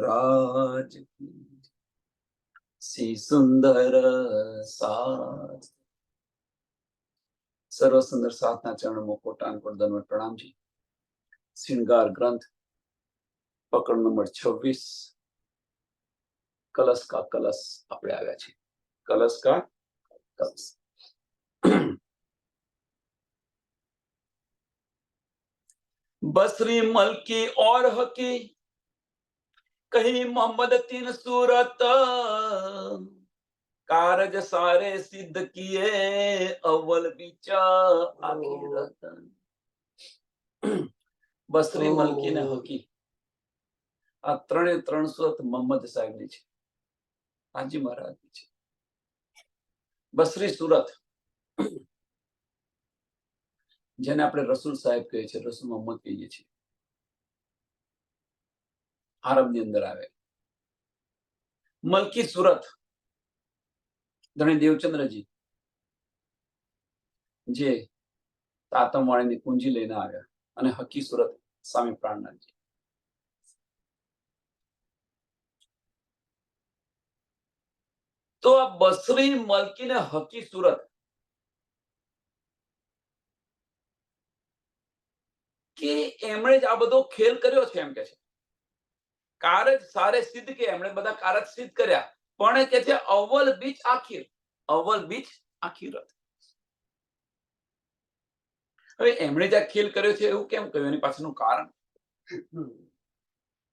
રાજ C સુંદર સાથ. સર્વ સુંદર સાથના ચરણોમાં કોટાનકોટ દંડવત પ્રણામજી. શ્રૃંગાર ગ્રંથ પકડ નંબર 26, કલશ કા કલશ આપણે આવ્યા છીએ. કલશ કા કલશ. बसरी मलकी और हकी कही मोहम्मद तीन सूरत कारज सारे सिद्ध किए अव्वल बीचा आखिरत. બસરી મલકી ને હકી આ ત્રણે 300 મોહમ્મદ સાહેબ ની છે, હાજી મહારાજ ની છે. બસરી સુરત જેને આપણે રસૂલ સાહેબ કહીએ છીએ, રસૂલ મોહમ્મદ કહીએ છીએ, આરબ ની અંદર આવે. મલકી સુરત ધણી દેવચંદ્રજી જે તાતમવાણીની કુંજી લઈને આવ્યા, અને હકી સુરત સ્વામી પ્રાણનાથજી. તો આ બસરી મલકી ને હકી સુરત કે એમણે જ આ બધો ખેલ કર્યો છે. એમ કે છે કારજ સારે સિદ્ધ, કે એમણે બધા કારજ સિદ્ધ કર્યા, પણ કે છે અવ્વલ બીચ આખીર, અવ્વલ બીચ આખીરત. હવે એમણે જે ખેલ કર્યો છે એવું કેમ કહ્યું, એની પાછળનું કારણ.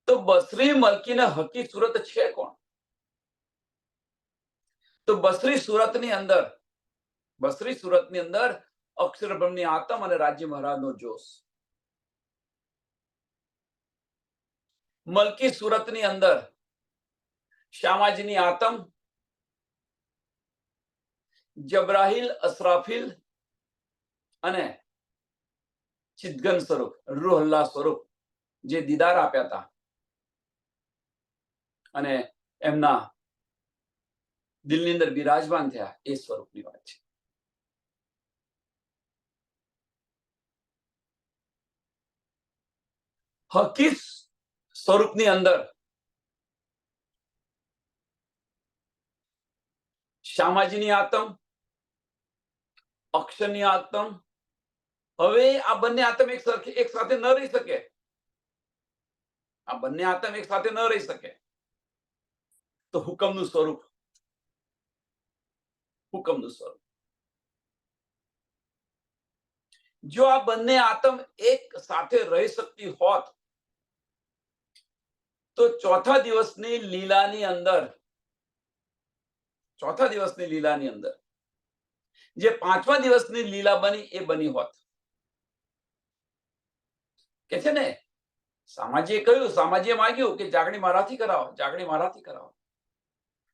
તો બસરી મલકી ને હકી સુરત છે કોણ? તો બસરી સુરતની અંદર અક્ષરબ્રહ્મની આત્મ અને રાજ્ય મહારાજનો જોશ. મલકી સુરતની અંદર શ્યામાજીની આત્મ, જબ્રાહિલ, અસરાફિલ અને ચિદગન સ્વરૂપ, રૂહલ્લાહ સ્વરૂપ જે દીદાર આપ્યા હતા, અને એમના દિલની અંદર બિરાજમાન થયા, એ સ્વરૂપની વાત છે. હકી સ્વરૂપની અંદર શ્યામાજીની આત્મ, અક્ષરની આત્મ. હવે આ બંને આત્મ એક સાથે ન રહી શકે. આ બંને આત્મ એક સાથે ન રહી શકે. તો હુકમનું સ્વરૂપ, હુકમનું સ્વરૂપ. જો આ બંને આત્મ એક સાથે રહી શકતી હોત તો ચોથા દિવસની લીલાની અંદર જે પાંચમા દિવસની લીલા બની, એ બની હોત. કે છે ને, સામાજીએ કહ્યું, સામાજીએ માંગ્યું કે જાગણી મારાથી કરાવો, જાગણી મારાથી કરાવો.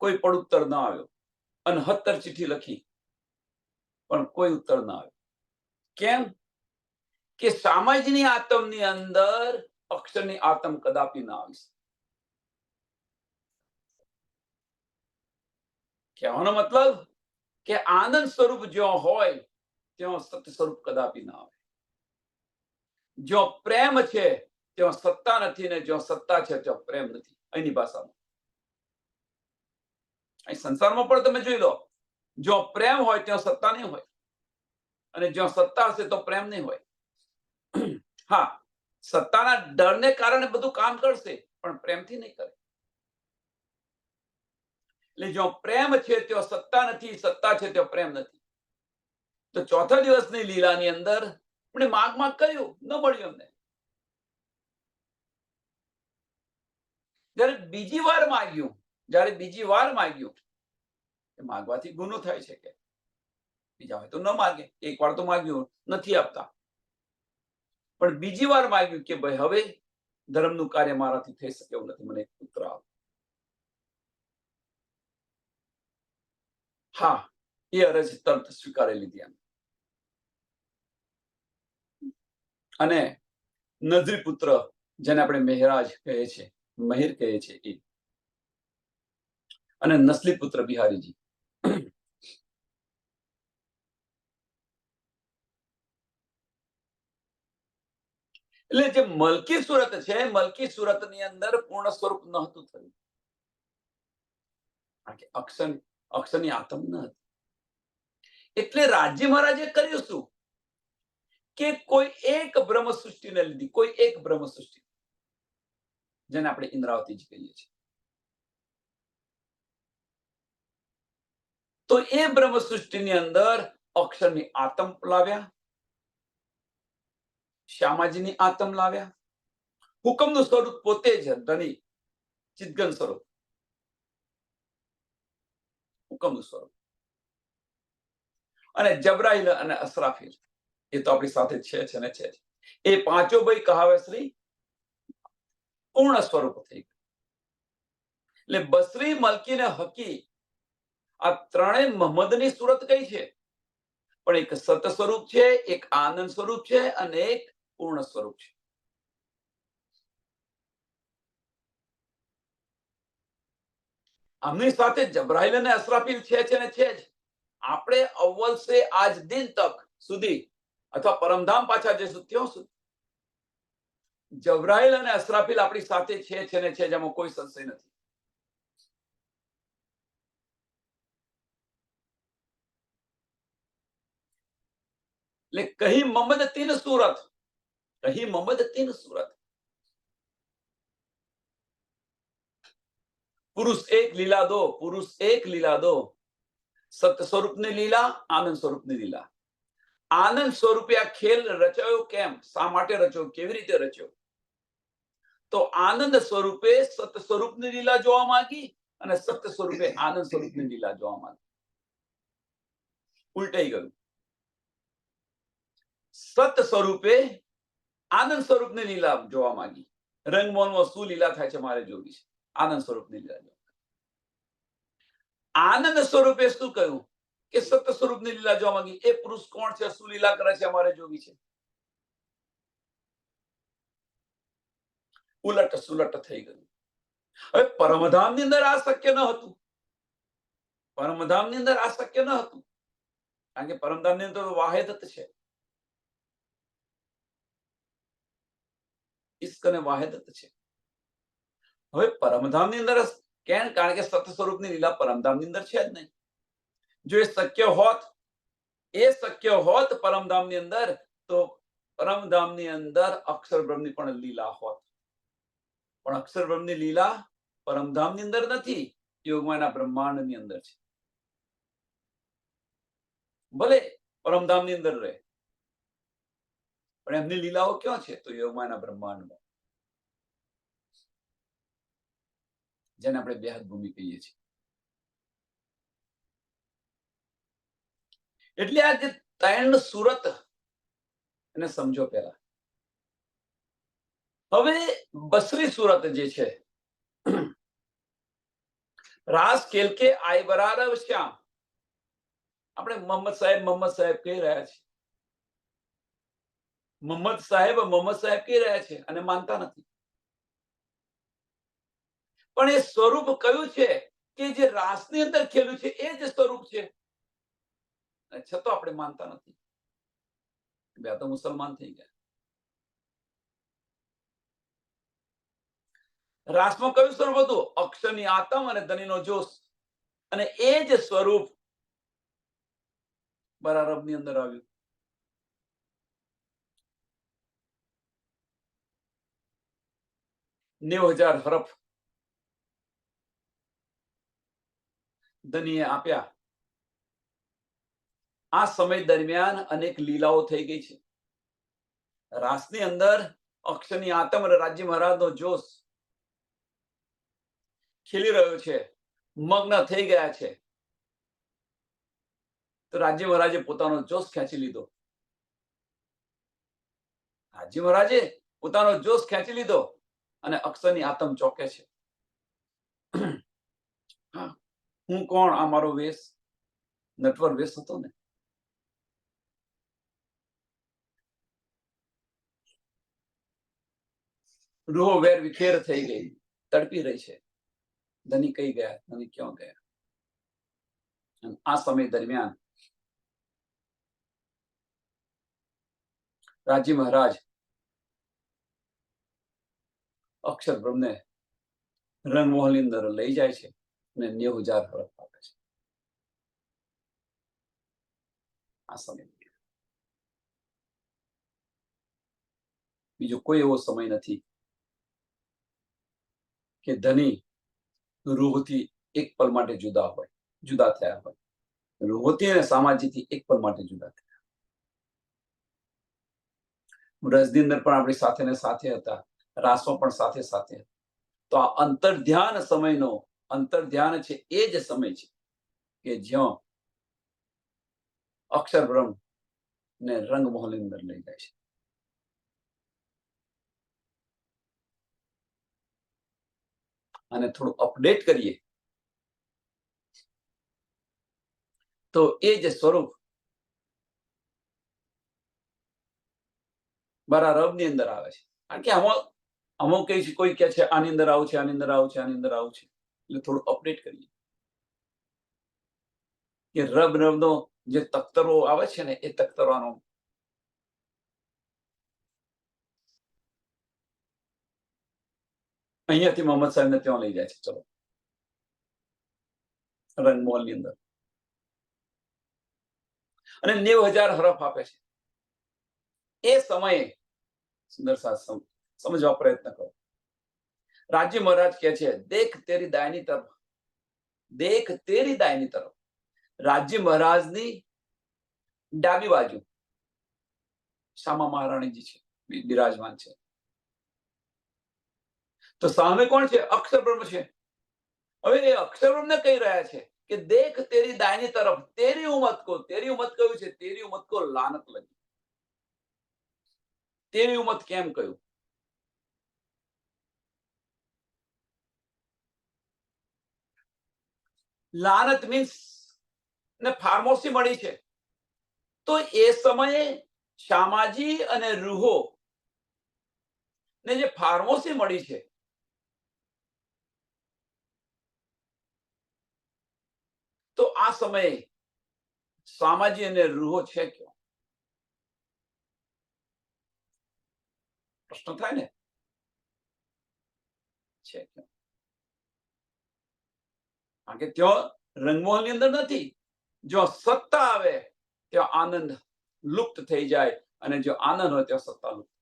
કોઈ પણ ઉત્તર ન આવ્યો. 69 ચિઠ્ઠી લખી પણ કોઈ ઉત્તર ન આવ્યો. કેમ? કે સામાજીની આત્મની અંદર અક્ષરની આત્મ કદાપી ના આવી શકે. કહેવાનો મતલબ કે આનંદ સ્વરૂપ જ્યાં હોય ત્યાં સત્ય સ્વરૂપ કદાપી ના આવે. જ્યાં પ્રેમ છે ત્યાં સત્તા નથી, ને જ્યાં સત્તા છે ત્યાં પ્રેમ નથી. અહીંની ભાષામાં, અહીં સંસારમાં પણ તમે જોઈ લો, જ્યાં પ્રેમ હોય ત્યાં સત્તા નહીં હોય, અને જ્યાં સત્તા હશે તો પ્રેમ નહીં હોય. હા, સત્તાના ડરને કારણે બધું કામ કરશે, પણ પ્રેમથી નહીં કરે. એટલે જ્યાં પ્રેમ છે ત્યાં સત્તા નથી, સત્તા છે ત્યાં પ્રેમ નથી. તો ચોથા દિવસની લીલાની અંદર આપણે માગ કર્યું, ન મળ્યું અમને. જ્યારે બીજી વાર માગ્યું, માગવાથી ગુનો થાય છે કે? બીજા હોય તો ન માગે, એક વાર તો માગ્યું, નથી આપતા. પણ બીજી વાર માગ્યું કે ભાઈ હવે ધર્મનું કાર્ય મારાથી થઈ શકે એવું નથી, મને એક પુત્ર આપ. હા, એ અરજ તરત સ્વીકારી લીધી એમ. અને નજરી પુત્ર, જેને આપણે મહેરાજ કહે છે, મહેર કહે છે, એ, અને નસલી પુત્ર બિહારીજી. એટલે જે મલકી સુરત છે, મલકી સુરતની અંદર પૂર્ણ સ્વરૂપ નહોતું થયું. અક્ષરની આતમ ન હતી. એટલે રાજ્ય મહારાજે કર્યું શું કે કોઈ એક બ્રહ્મ સૃષ્ટિને લીધી, કોઈ એક બ્રહ્મ સૃષ્ટિ, જેને આપણે ઇન્દ્રાવતી જ કહીએ છીએ. તો એ બ્રહ્મ સૃષ્ટિની અંદર અક્ષરની આતમ લાવ્યા, શ્યામાજીની આતમ લાવ્યા, હુકમનું સ્વરૂપ પોતે જ ધની ચિદગન સ્વરૂપ, હુકમનું સ્વરૂપ, અને જબરાઈલ અને અસરાફીલ એ તો આપણી સાથે છે ને છે. એ પાંચો ભાઈ કહાવે શ્રી પૂર્ણ સ્વરૂપ થઈ ગયું. એટલે બસરી, મલકી ને હકી આ ત્રણેય મહમ્મદની સુરત કઈ છે, પણ એક સત સ્વરૂપ છે, એક આનંદ સ્વરૂપ છે અને એક પૂર્ણ સ્વરૂપ છે. આમની સાથે જબરાઈલ અને અસરાફીલ છે ને છે જ. આપણે અવ્વલ સે આજ દિન તક સુધી અથવા પરમધામ પાછા જઈશું ત્યાં સુધી જબરાઈલ અને અસરાફીલ આપણી સાથે છે ને છે, જેમાં કોઈ સંશય નથી. એટલે કહી મમદ તીન સુરત, કહી મમદ તીન સુરત. પુરુષ એક લીલા દો, પુરુષ એક લીલા દો. સત્ય સ્વરૂપની લીલા, આનંદ સ્વરૂપની લીલા. આનંદ સ્વરૂપે આ ખેલ રચાયો કેમ, શા માટે રચ્યો, કેવી રીતે રચ્યો? તો આનંદ સ્વરૂપે સત્ય સ્વરૂપની લીલા જોવા માંગી અને સત્ય સ્વરૂપે આનંદ સ્વરૂપની લીલા જોવા માંગી. ઉલટાઈ ગયું. સત્ય સ્વરૂપે આનંદ સ્વરૂપની લીલા જોવા માંગી. રંગમોહનમાં શું લીલા થાય છે મારે જોવી છે, આનંદ સ્વરૂપની લીલા જોવા. આનંદ સ્વરૂપે શું કહ્યું કે સત્ય સ્વરૂપની લીલા જોવા માંગી. એ પુરુષ કોણ છે, શું લીલા કરે છે, અમારે જોવી છે. ઉલટ સુલટ થઈ ગયું. હવે પરમધામની અંદર આ શક્ય ન હતું. પરમધામની અંદર આ શક્ય ન હતું, કારણ કે પરમધામની અંદર વાહેદત છે. ઇશ્ક અને વાહેદત છે. હવે પરમધામની અંદર કેમ? કારણ કે સત્ય સ્વરૂપની લીલા પરમધામની અંદર છે જ નહીં. જો એ શક્ય હોત પરમધામની અંદર, તો પરમધામની અંદર અક્ષર બ્રહ્મની પણ લીલા હોત. પણ અક્ષર બ્રહ્મની લીલા પરમધામની અંદર નથી, યોગમાયાના બ્રહ્માંડની અંદર છે. ભલે પરમધામની અંદર રહે, પણ એમની લીલાઓ ક્યાં છે? તો યોગમાયાના બ્રહ્માંડમાં, જેને આપણે બેહદ ભૂમિ કહીએ છીએ. એટલે આ જે ત્રણ સુરત એને સમજો પહેલા. હવે બસરી સુરત જે છે, રાસ ખેલ કે આય બરાબર શ્યામ. આપણે મોહમ્મદ સાહેબ કહી રહ્યા છીએ. મોહમ્મદ સાહેબ કહી રહ્યા છે અને માનતા નથી. પણ એ સ્વરૂપ કયું છે કે જે રાસની અંદર ખેલું છે, એ જ સ્વરૂપ છે. છતાં આપણે માનતા નથી. બે તો મુસલમાન થઈ ગયા. રાસમાં કયું સ્વરૂપ હતું? અક્ષરની આતમ અને ધનીનો જોશ. અને એ જ સ્વરૂપ બરારબની અંદર આવ્યું. $90,000 હરફ ધનીએ આપ્યા. આ સમય દરમિયાન અનેક લીલાઓ થઈ ગઈ છે. રાસની અંદર અક્ષરની આતમ અને રાજ્ય મહારાજનો જોશ ખીલી રહ્યો છે, મગ્ન થઈ ગયા છે. તો રાજ્ય મહારાજે પોતાનો જોશ ખેંચી લીધો. રાજ્ય મહારાજે પોતાનો જોશ ખેંચી લીધો અને અક્ષરની આતમ ચોકે છે. હું કોણ? આ મારો વેશ નટવર વેશ હતો ને. રૂહો વેર વિખેર થઈ ગઈ, તડપી રહી છે. ધની કઈ ગયા, ધની ક્યાં ગયા? આ સમય દરમિયાન રાજ્ય મહારાજ અક્ષર બ્રહ્મને રંગમહોલની અંદર લઈ જાય છે અને 90,000 હરફ આપે છે. આ સમય બીજો કોઈ એવો સમય નથી કે ધની રૂહથી એક પલ માટે જુદા થયા હોય. રૂહથી અને સામાજિકથી એક પલ માટે જુદા થયા. વ્રજની અંદર પણ આપણી સાથે ને સાથે હતા, રાસમાં પણ સાથે સાથે હતા. તો આ અંતર્ધ્યાન છે એ જ સમય છે કે જ્યાં અક્ષર બ્રહ્મ ને રંગમહોલની અંદર લઈ જાય છે. અને થોડું અપડેટ કરીએ તો એ જ સ્વરૂપ મારા રબની અંદર આવે છે. કારણ કે અમુક કઈ છે, કોઈ કે છે આની અંદર આવું છે, આની અંદર આવું છે, આની અંદર આવું છે. એટલે થોડું અપડેટ કરીએ કે રબનો જે તખ્તરો આવે છે ને, એ તખ્તરોનો અહીંયાથી મોહમ્મદ સાહેબને ત્યાં લઈ જાય છે. ચલો, રંગમહોલની અંદર અને 90,000 હરફ આપે છે. એ સમયે સુંદર સાથ સમજવા પ્રયત્ન કરો. રાજી મહારાજ કહે છે, દેખ તેરી દાયની તરફ. રાજી મહારાજની ડાબી બાજુ શામા મહારાણીજી છે, બિરાજમાન છે. તો સામે કોણ છે? અક્ષર બ્રહ્મ છે. હવે એ અક્ષર બ્રહ્મને કહી રહ્યા છે કે દેખ તેરી દાયની તરફ, તેરી ઉમ્મત કયું છે? તેરી ઉમ્મત કો લાનત લગી. તેરી ઉમ્મત કેમ કહ્યું? લાનત મીન્સ ને ફાર્મોસી મળી છે. તો એ સમયે શામાજી અને રૂહો ને જે ફાર્મોસી મળી છે, તો આ સમયે શામાજી અને રૂહો છે ક્યાં? પ્રશ્ન થાય ને, છે ક્યાં? કારણ કે ત્યાં રંગમહોલની અંદર નથી. જો સત્તા આવે ત્યાં આનંદ લુપ્ત થઈ જાય, અને જો આનંદ હોય ત્યાં સત્તા લુપ્ત.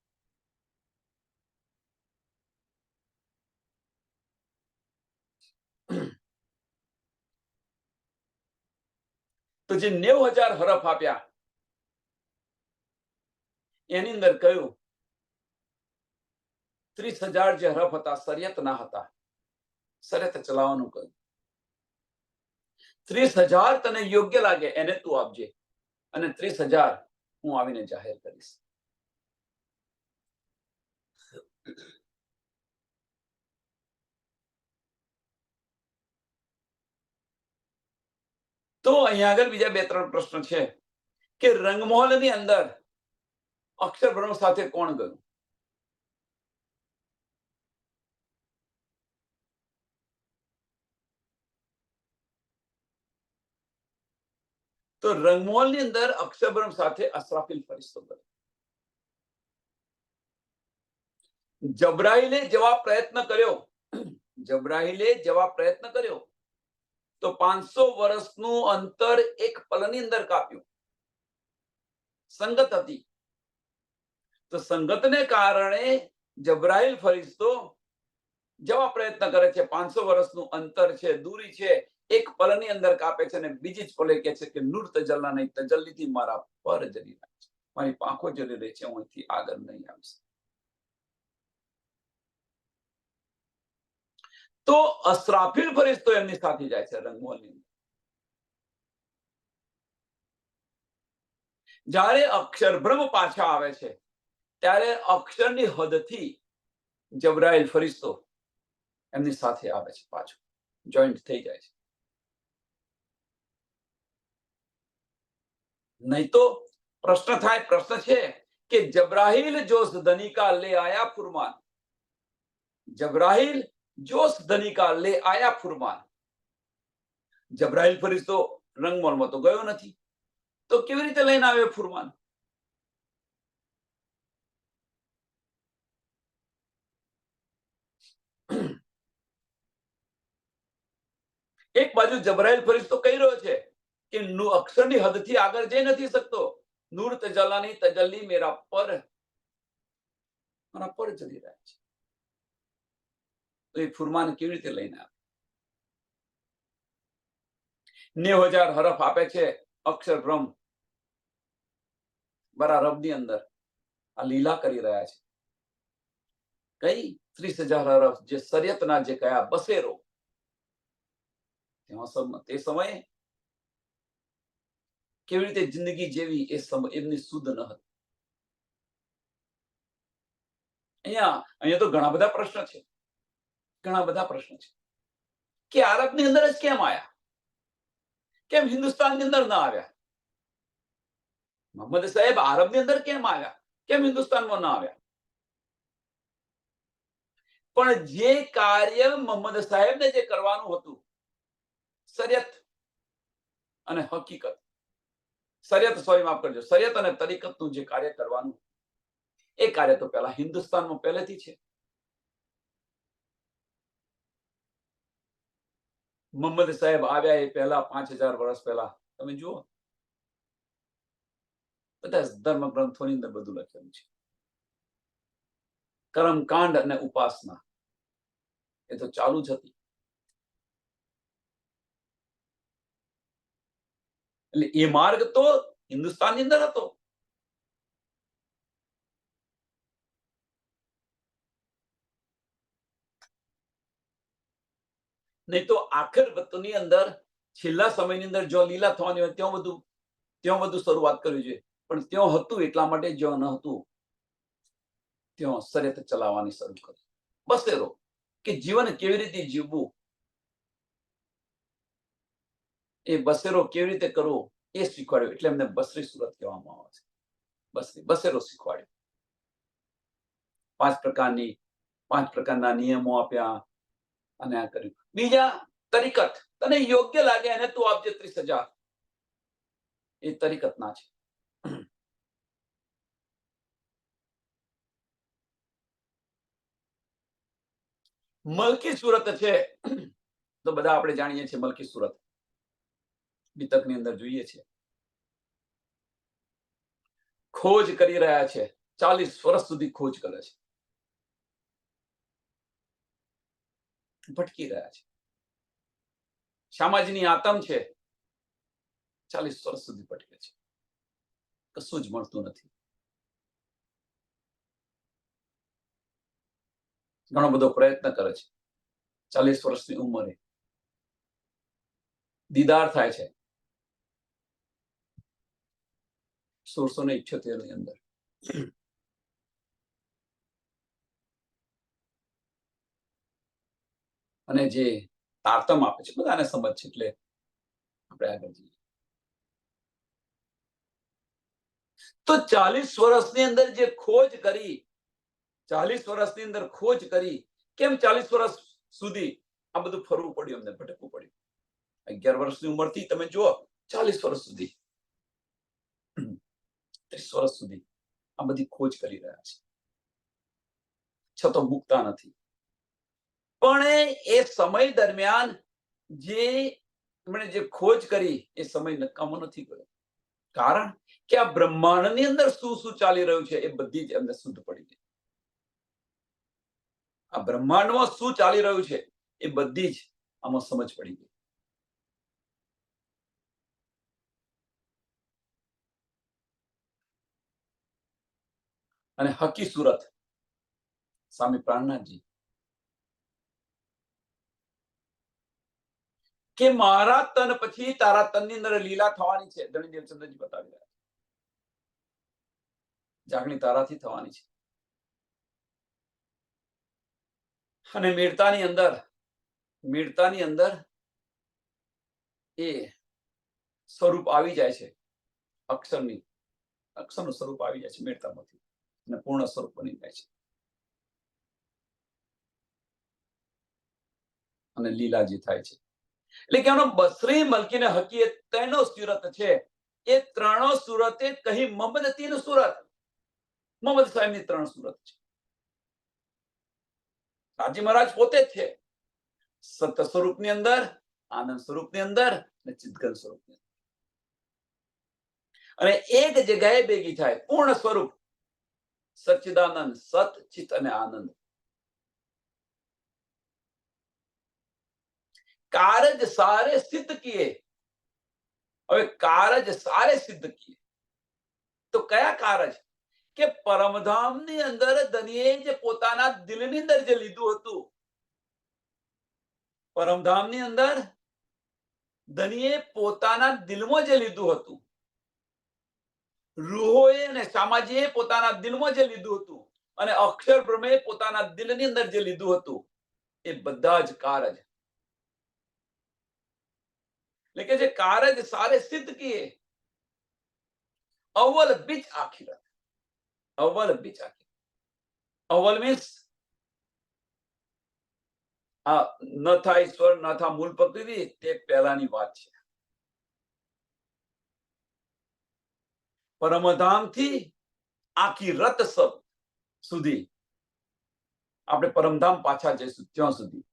તો જે 90,000 હરફ આપ્યા એની અંદર કયું 30,000 જે હરફ હતા શરિયત ના હતા. શરિયત ચલાવવાનું કહ્યું. 30,000 તને યોગ્ય લાગે એને તું આપજે, અને 30,000 હું આવીને જાહેર કરીશ. તો અહીંયા આગળ બીજા 2-3 પ્રશ્ન છે કે રંગમહોલની અંદર અક્ષર બ્રહ્મ સાથે કોણ ગયું? તો રંગમહોલની અંદર અક્ષર બ્રહ્મ સાથે અસરાફીલ ફરિશ્તો ગયો. જબ્રાઈલે જવા પ્રયત્ન કર્યો તો 500 વર્ષનું અંતર એક પલની અંદર કાપ્યું. સંગત હતી. તો સંગતને કારણે જબ્રાઈલ ફરિશ્તો જવા પ્રયત્ન કરે છે. 500 વર્ષનું અંતર છે, દૂરી છે, એક પલની અંદર કાપે છે, અને બીજી જ પલે કહે છે કે નૂર તજલ્લા નહીં, તજલ્લીથી મારા પર જરી રહે છે, મારી પાંખો જરી રહે છે, હું અહીંથી આગળ નહીં આવીશ. તો અસરાફીલ ફરિશ્તો એમની સાથે જાય છે રંગમહોલની અંદર. જ્યારે અક્ષર બ્રહ્મ પાછા આવે છે ત્યારે અક્ષરની હદથી જબ્રાઈલ ફરિશ્તો એમની સાથે આવે છે, પાછો જોઈન્ટ થઈ જાય છે. નહીં તો પ્રશ્ન છે કે જબ્રાઈલ જોશ ધની કા લે આયા ફુરમાન. જબ્રાઈલ જોશ ધની કા લે આયા ફુરમાન. જબ્રાઈલ ફરિશ્તો રંગમહોલમાં તો ગયો નથી, તો કેવી રીતે લઈને આવ્યો ફુરમાન? એક બાજુ જબરાઈલ ફરિશ્તો કહી રહ્યો છે કે અક્ષરની હદથી આગળ જઈ નથી શકતો. નૂર તજલ્લાની તજલ્લી મારા પર ચલી રહ્યા છે. તો એ ફુરમાન કેવી રીતે લઈને આવે? 90,000 હરફ આપે છે અક્ષર બ્રહ્મ બરા રબની અંદર આ લીલા કરી રહ્યા છે. કઈ 30,000 હરફ જે શરીયતના જે કયા બસેરો તે સમયે કેવી રીતે જિંદગી જેવી એ સમય એમની શુદ્ધ ન હતી. અહીંયા તો ઘણા બધા પ્રશ્ન છે, કે આરબની અંદર જ કેમ આવ્યા, કેમ હિન્દુસ્તાનની અંદર ના આવ્યા? મોહમ્મદ સાહેબ આરબની અંદર કેમ આવ્યા, કેમ હિન્દુસ્તાનમાં ના આવ્યા? પણ જે કાર્ય મોહમ્મદ સાહેબને જે કરવાનું હતું, શરિયત અને હકીકત, શરિયત અને તરીકતનું જે કાર્ય કરવાનું, એ કાર્ય તો પહેલા હિન્દુસ્તાનમાં પહેલેથી છે. મોહમ્મદ સાહેબ આવ્યા એ પહેલા 5,000 વર્ષ પહેલા તમે જુઓ, બધા ધર્મ ગ્રંથોની અંદર બધું લખેલું છે. કર્મકાંડ અને ઉપાસના એ તો ચાલુ જ હતી. એટલે એ માર્ગ તો હિન્દુસ્તાનની અંદર હતો. નહીં તો આખર વતની અંદર છેલ્લા સમયની અંદર જો લીલા થવાની હોય ત્યાં બધું શરૂઆત કરવી જોઈએ. પણ ત્યાં હતું એટલા માટે જ્યાં ન હતું ત્યાં શરીયત ચલાવવાની શરૂ કરી. બસેરો કે જીવન કેવી રીતે જીવવું, એ બસેરો કેવી રીતે કરવો એ શીખવાડ્યું. એટલે એમને બસરી સુરત કહેવામાં આવે છે. બસેરો શીખવાડ્યો. 5 પ્રકારના નિયમો આપ્યા અને આ કર્યું. બીજા તરીકત, તને યોગ્ય લાગે એને તું આપજે 30,000. એ તરીકતના છે. મલકી સુરત છે તો બધા આપણે જાણીએ છીએ. મલકી સુરત બીતકની અંદર જોઈએ છે. ખોજ કરી રહ્યા છે, 40 વર્ષ સુધી ખોજ કરે છે, ભટકી રહ્યા છે. શામાજીની આતમ છે, 40 વર્ષ સુધી ભટકે છે, કશું જ મળતું નથી. ઘણો બધો પ્રયત્ન કરે છે. 40 વર્ષની ઉંમરે દીદાર થાય છે 1678 ની અંદર. અને જે તારતમ આપે છે બધાને સમજ છે, એટલે આપણે આગળ જઈએ. તો 40 વર્ષની અંદર જે ખોજ કરી, 40 વર્ષની અંદર ખોજ કરી, કેમ 40 વર્ષ સુધી આ બધું ફરવું પડ્યું, એમને ભટકવું પડ્યું? 11 વર્ષની ઉંમરથી તમે જુઓ 40 વર્ષ સુધી, 30 વર્ષ સુધી આ બધી ખોજ કરી રહ્યા છે, છતાં મુકતા નથી. પણ એ સમય દરમિયાન જે ખોજ કરી એ સમય નકામો નથી ગયો. કારણ કે આ બ્રહ્માંડની અંદર શું શું ચાલી રહ્યું છે એ બધી જ એમને શુદ્ધ પડી ગઈ. આ બ્રહ્માંડમાં શું ચાલી રહ્યું છે એ બધી જ આમાં સમજ પડી ગઈ. અને હકી સુરત સ્વામી પ્રાણનાથજી કે મારા તન પછી તારા તનની અંદર લીલા થવાની છે. ધણી દેવચંદ્રજી બતાવી રહ્યા છે. જાગણી તારાથી થવાની છે. અને મીડતાની અંદર એ સ્વરૂપ આવી જાય છે. અક્ષરનું સ્વરૂપ આવી જાય છે મીડતામાંથી, અને પૂર્ણ સ્વરૂપ બની જાય છે. અને લીલાજી થાય છે. એટલે કે આનો બસરી, મલકી ને હકી એ ત્રણો સુરત છે. એ ત્રણો સુરતે કહી મોહમ્મદ તીન સુરત, મોહમ્મદ સાહેબની 3 સુરત છે. રાજી મહારાજ પોતે જ છે સત્ય સ્વરૂપની અંદર આનંદ સ્વરૂપની અંદર અને ચિદઘન સ્વરૂપની અંદર. અને એક જગ્યાએ ભેગી થાય પૂર્ણ સ્વરૂપ સચ્ચિદાનંદ, સત, ચિત અને આનંદ. કારજ સારે સિદ્ધ કિએ. હવે કારજ સારે સિદ્ધ કિએ તો કયા કારજ? કે પરમધામની અંદર ધનીએ જે પોતાના દિલની અંદર જે લીધું હતું, પરમધામની અંદર ધનીએ પોતાના દિલમાં જે લીધું હતું, રૂહોએ અને સામાજીએ પોતાના દિલમાં જે લીધું હતું, અને અક્ષર બ્રહ્મે પોતાના દિલની અંદર જે લીધું હતું, એ બધા જ કારજ. એટલે કે જે કારજ સારે સિદ્ધ કિએ, અવ્વલ બીચ આખિરત. અવ્વલ બીચ આખિરત. અવ્વલ મીન્સ આ ન થા ઈશ્વર ન થા મૂળ પ્રકૃતિ, તે પહેલાની વાત છે. પરમધામથી આખી રત સબ સુધી આપણે પરમધામ પાછા જઈશું ત્યાં સુધી.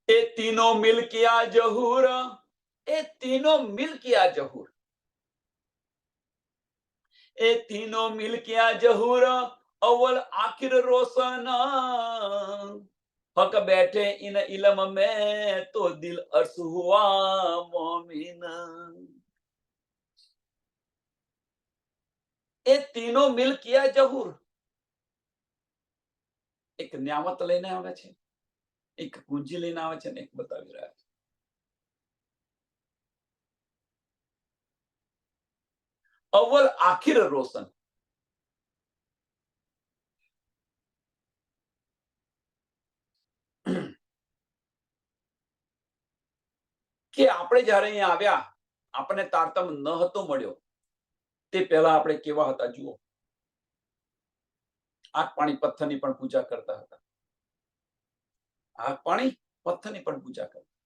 એ તીનો મિલ કિયા જહૂર, એ તીનો મિલ કિયા જહૂર, એ તીનો મિલ કિયા જહૂર, અવ્વલ આખિર રોશન. हक बैठे इन इलम में तो दिल अर्स हुआ मोमिन. એ તીનો મિલ કિયા જહૂર, એક ન્યામત લઈને આવે છે, એક પૂંજી લઈને આવે છે, ને એક બતાવી રહ્યા છે. અવ્વલ આખિર રોશન. કે આપણે જયારે અહીંયા આવ્યા, આપણને તારતમ ન હતો મળ્યો, તે પહેલા આપણે કેવા હતા જુઓ. આગ પાણી પથ્થરની પણ પૂજા કરતા હતા. આગ પાણી પથ્થરની પણ પૂજા કરતા.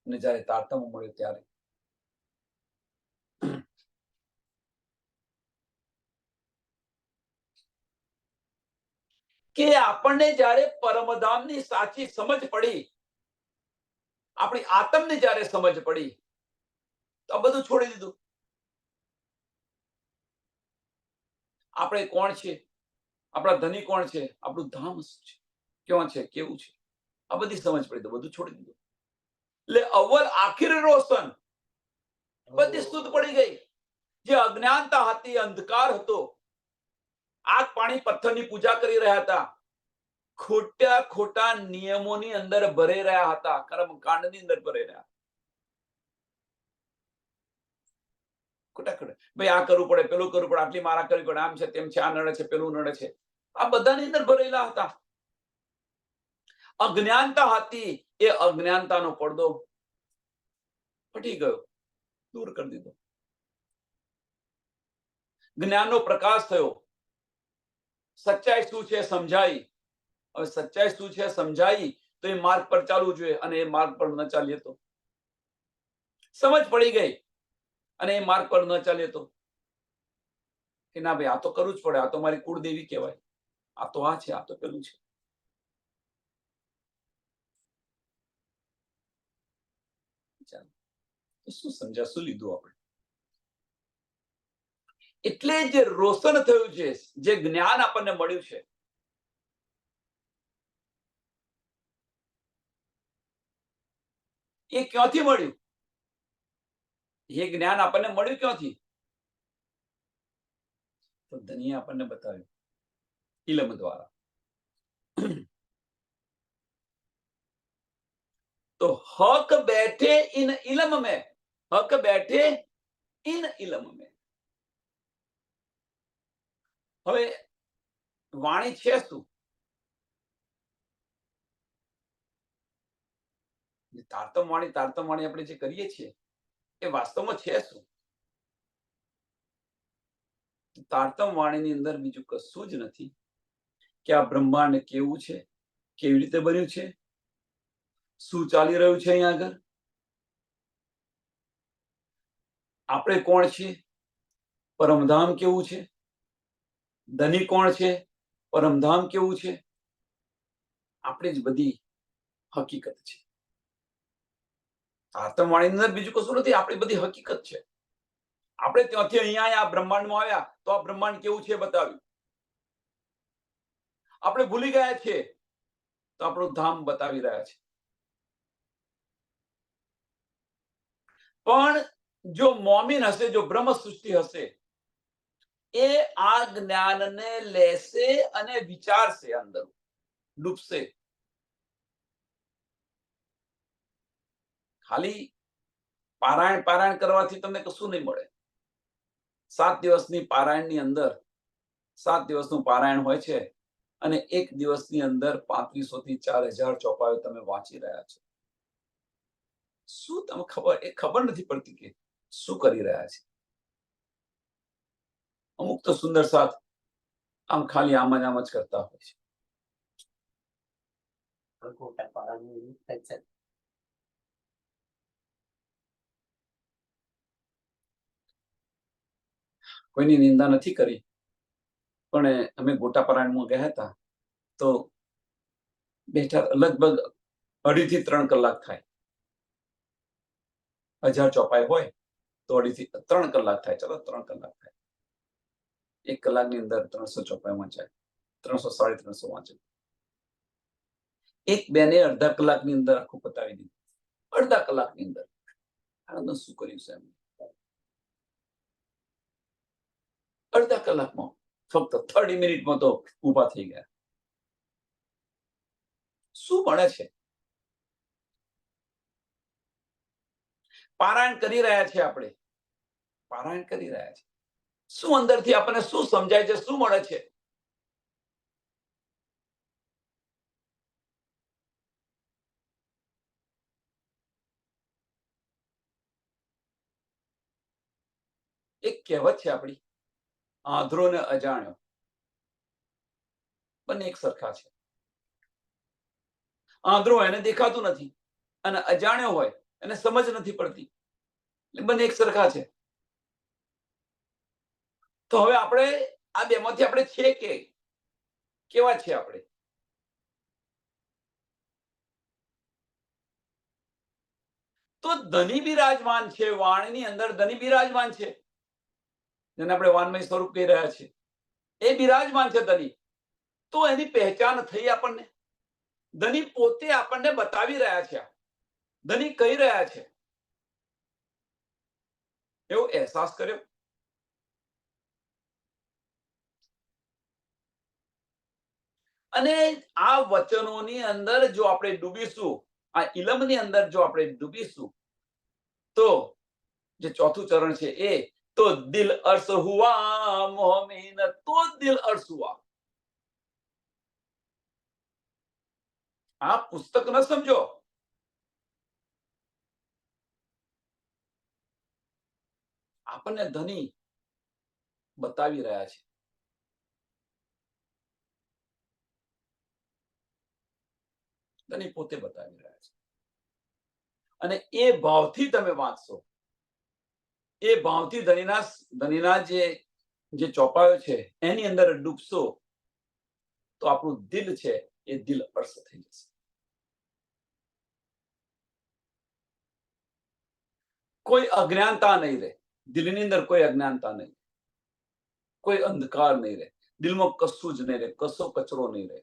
અને જયારે તારતમ મળ્યો ત્યારે કે આપણને જયારે પરમધામની સાચી સમજ પડી, આપણી આત્મને જયારે સમજ પડી, તો આ બધું છોડી દીધું. આપણે કોણ છે, આપણા ધની કોણ છે, આપણું ધામ શું છે, ક્યાં છે, કેવું છે, આ બધી સમજ પડી તો બધું છોડી દીધું. એટલે અવ્વલ આખિર રોશન, બધી શુદ્ધ પડી ગઈ. જે અજ્ઞાનતા હતી, અંધકાર હતો, આગ પાણી પથ્થરની પૂજા કરી રહ્યા હતા, ખોટા ખોટા નિયમોની અંદર ભરાઈ રહ્યા હતા, કર્મકાંડની અંદર ભરાઈ રહ્યા. ખોટા ખોટા ભાઈ આ કરવું પડે, પેલું કરવું પડે, આટલી મારા કરવી પડે, આમ છે, તેમ છે, આ નડે છે, પેલું નડે છે, આ બધાની અંદર ભરેલા હતા. અજ્ઞાનતા હતી, એ અજ્ઞાનતાનો પડદો ફટી ગયો, દૂર કરી દીધો. જ્ઞાનનો પ્રકાશ થયો, સચ્ચાઈ શું છે સમજાઈ. હવે સચ્ચાઈ શું છે સમજાઈ તો એ માર્ગ પર ચાલવું જોઈએ, અને એ માર્ગ પર ન ચાલીએ તો સમજ પડી ગઈ અને એ માર્ગ પર ન ચાલીએ તો કે ના ભાઈ આ તો કરવું જ પડે, આ તો મારી કુળદેવી કહેવાય, આ તો આ છે, આ તો પેલું છે. શું સમજ્યા, શું લીધું આપણે? એટલે જે રોશન થયું છે, જે જ્ઞાન આપણને મળ્યું છે, એ ક્યાંથી મળ્યું? એ જ્ઞાન આપણને મળ્યું ક્યાંથી? તો ધનીએ આપણને બતાવ્યું ઇલમ દ્વારા. તો હક બેઠે ઇન ઇલમ में, हक बैठे इन इलम में. હવે વાણી છે શું? તારતમ વાણી આપણે જે કરીએ છીએ એ વાસ્તવમાં છે શું? તારતમ વાણીની અંદર બીજું કશું જ નથી કે આ બ્રહ્માંડ કેવું છે, કેવી રીતે બન્યું છે, શું ચાલી રહ્યું છે અહીંયા આગળ, આપણે કોણ છીએ, પરમધામ કેવું છે, ધની કોણ છે, પરમધામ કેવું છે? આપણી જ બધી હકીકત છે. આત્મવાણીની અંદર બીજું કશું નથી, આપણી બધી હકીકત છે. આપણે ત્યાંથી અહીંયા આ બ્રહ્માંડમાં આવ્યા તો આ બ્રહ્માંડ કેવું છે બતાવ્યું. આપણે ભૂલી ગયા છીએ તો આપણું ધામ બતાવી રહ્યા છે. પણ જો મોમીન હશે, જો બ્રહ્મ સૃષ્ટિ હશે, એ આ જ્ઞાનને લેશે અને વિચારશે, અંદર ડૂબશે. ખાલી પારાયણ કરવાથી તમને કશું નહીં મળે. 7 દિવસની પારાયણની અંદર 7 દિવસનું પારાયણ હોય છે અને એક દિવસની અંદર 3500 થી 4000 ચોપાઈઓ તમે વાંચી રહ્યા છો. શું તમે ખબર નથી પડતી કે શું કરી રહ્યા છે. અમુક તો સુંદર સાથ આમ ખાલી આમ જ કરતા હોય છે. કોઈની નિંદા નથી કરી, પણ અમે ગોટા પારાયણમાં ગયા હતા તો બેઠા લગભગ 2.5 થી 3 કલાક થાય. 1000 ચોપાઈ હોય તો 2.5 થી 3 કલાક થાય. ચલો 3 કલાક થાય. 1 કલાકની અંદર 300 ચોપાઈ વાંચાય, 300 350 વાંચે. એક બેને અડધા કલાકની અંદર આખું પતાવી દીધું. અડધા કલાકની અંદર. આનંદ શું કર્યું છે એમને? અડધા કલાકમાં ફક્ત 30 મિનિટમાં તો ઊભા થઈ ગયા. શું મળે છે? પારાયણ કરી રહ્યા છે, આપણે પારાયણ કરી રહ્યા છે. શું અંદરથી આપણને શું સમજાય છે, શું મળે છે? એક કહેવત છે આપણી, આંધળો ને અજાણ્યો બંને એક સરખા છે. આંધળો એને દેખાતું નથી અને અજાણ્યો હોય એને સમજ નથી પડતી, એટલે બંને એક સરખા છે. તો હવે આપણે આ બેમાંથી આપણે છે કે કેવા છે? આપણે તો ધની બિરાજમાન છે, વાણીની અંદર ધની બિરાજમાન છે, જેને આપણે વાનમય સ્વરૂપ કહી રહ્યા છીએ. એ બિરાજમાન છે ધની. તો એની પહેચાન થઈ આપણને. ધની પોતે આપણને બતાવી રહ્યા છે, ધની કહી રહ્યા છે, એવો અહેસાસ કર્યો. અને આ વચનોની અંદર જો આપણે ડૂબીશું, આ ઇલમની અંદર જો આપણે ડૂબીશું, તો જે ચોથું ચરણ છે એ તો દિલ અર્શ હુઆ મોમીન, તો દિલ અર્શ હુઆ. આ પુસ્તક ન સમજો, આપણને ધની બતાવી રહ્યા છે. ધની પોતે બતાવી રહ્યા છે. અને એ ભાવથી તમે વાંચશો, એ ભાવથી ધનીના જે ચોપાયો છે એની અંદર ડૂબશો, તો આપણું દિલ છે એ દિલ અર્શ થઈ જશે. કોઈ અજ્ઞાનતા નહીં રહે દિલની અંદર, કોઈ અજ્ઞાનતા નહીં, કોઈ અંધકાર નહીં રહે દિલમાં, કશું જ નહીં રહે, કશો કચરો નહીં રહે.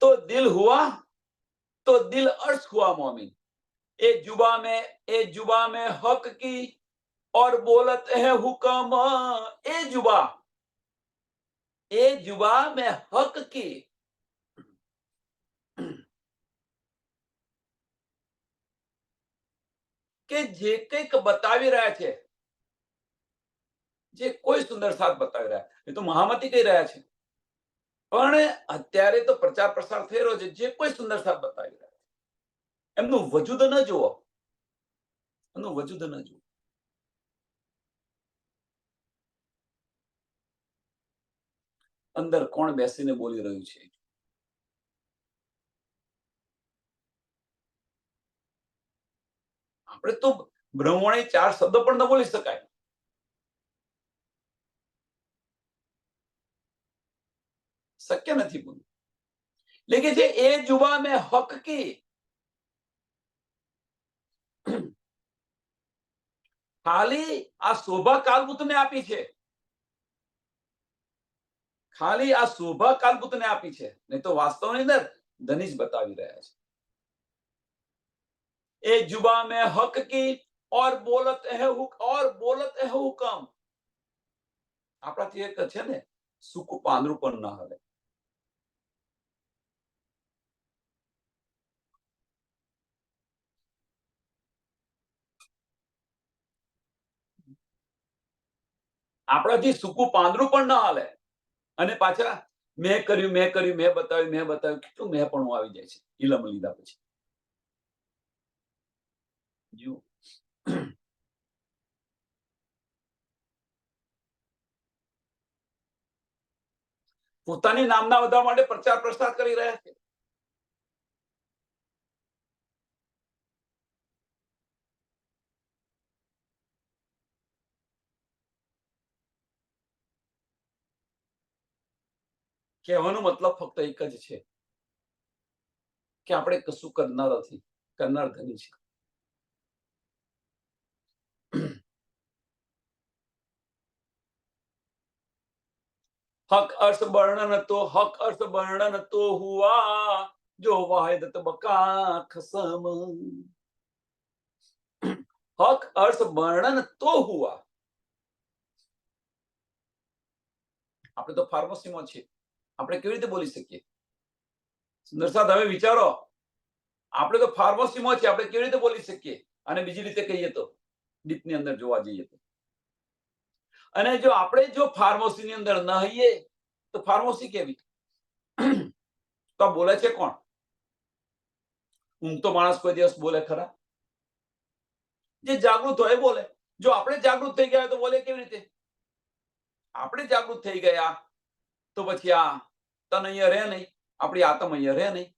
तो दिल हुआ तो दिल अर्श हुआ मोमिन. ए जुबा में हक की और बोलत है हुक्म. ए जुबा में हक की, કે જે કંઈક બતાવી રહ્યા છે, જે કોઈ સુંદર સાથ બતાવી રહ્યા, એ તો મહામતી કહી રહ્યા છે. પણ અત્યારે તો પ્રચાર પ્રસાર થઈ રહ્યો છે, જે કોઈ સુંદર સાથ બતાવી રહ્યા છે, એમનું વજૂદ ન જુઓ, એમનું વજૂદ ન જુઓ. અંદર કોણ બેસીને બોલી રહ્યું છે? આપણે તો બ્રહ્મવાણી 4 શબ્દો પણ ન બોલી શકાય. શક્ય નથી બોલવું. લેખે છે એ જુબા મેં હક કી, ખાલી આ શોભા કાલબુતને આપી છે, ખાલી આ શોભા કાલબુતને આપી છે, નહીં તો વાસ્તવની અંદર ધની જ બતાવી રહ્યા છે. એ જુબા મેં હક કી और बोलत है हुकम. આપણાથી એક છે ને સૂકું પાંદડું પણ ન હલે. આપણાથી સૂકું પાંદડું પણ ન હાલે, અને પાછા મેં કર્યું, મેં કર્યું, મેં બતાવ્યું, કેટલું મેં પણ આવી જાય છે ઇલમ લીધા પછી. જો પોતાની નામના વધારવા માટે પ્રચાર પ્રસાર કરી રહ્યા છે. કહેવાનો મતલબ ફક્ત એક જ છે કે આપણે કશું કરનાર નથી, કરનાર ધની છે. हक अर्थ वर्णन तो हुआ जो वाहिदत बका खसम. हक अर्थ वर्णन तो हुआ. આપણે તો ફાર્મસીમાં છીએ, આપણે કેવી રીતે બોલી શકીએ? સુંદરસાદ, હવે વિચારો, આપણે તો ફાર્મસીમાં છીએ, આપણે કેવી રીતે બોલી શકીએ? અને બીજી રીતે કહીએ તો ડીપની અંદર જોવા જઈએ તો, અને જો આપણે જો ફાર્મસીની અંદર ન હઈએ તો ફાર્મસી કેવી? તો બોલે છે કોણ? ઊંઘતો માણસ કોઈ દિવસ બોલે ખરા? જે જાગૃત હોય બોલે. જો આપણે જાગૃત થઈ ગયા તો બોલે કેવી રીતે? આપણે જાગૃત થઈ ગયા તો પછી આ તન અહીંયા રહે નહીં, આપણી આત્મ અહીંયા રહે નહીં,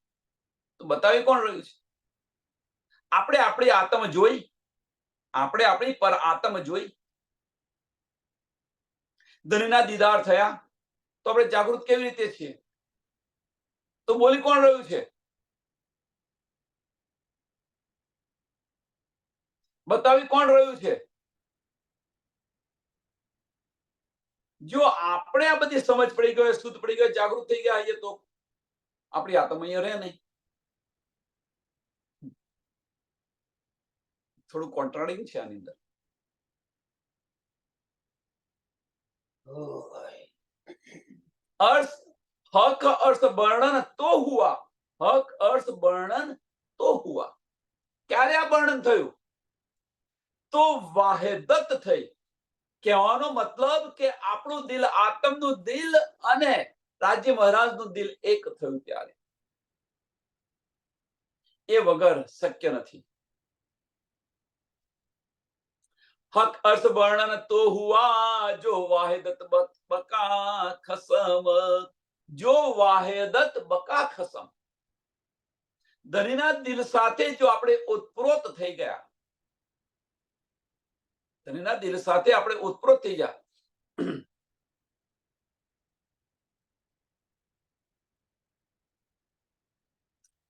તો બતાવી કોણ રહ્યું છે? આપણે આપણી આત્મ જોઈ, આપણે આપણી પર આત્મ જોઈ, ધનના દીદાર થયા તો આપણે જાગૃત કેવી રીતે છીએ? તો બોલી કોણ રહ્યું છે? બતાવી કોણ રહ્યું છે? જો આપણે આ બધી સમજ પડી ગયો, શુદ્ધ પડી ગયો, જાગૃત થઈ ગયા હઈએ તો આપણી આત્મ અહીંયા રહે નહીં. થોડું કોન્ટ્રાડિક્ટ છે આની અંદર. अर्थ हक अर्थ वर्णन तो हुआ, हक अर्थ वर्णन तो हुआ. ક્યારે આ વર્ણન થયું? તો વાહેદત થઈ. કહેવાનો મતલબ કે આપણું દિલ, આત્મનું દિલ અને રાજ્ય મહારાજનું દિલ એક થયું ત્યારે. એ વગર શક્ય નથી. हक अर्थ वर्णन तो हुआ जो वाहिदत बका खसम. जो वाहिदत बका खसम. ધનીના દિલ સાથે જો આપણે ઓતપ્રોત થઈ ગયા, ધનીના દિલ સાથે આપણે ઓતપ્રોત થઈ ગયા,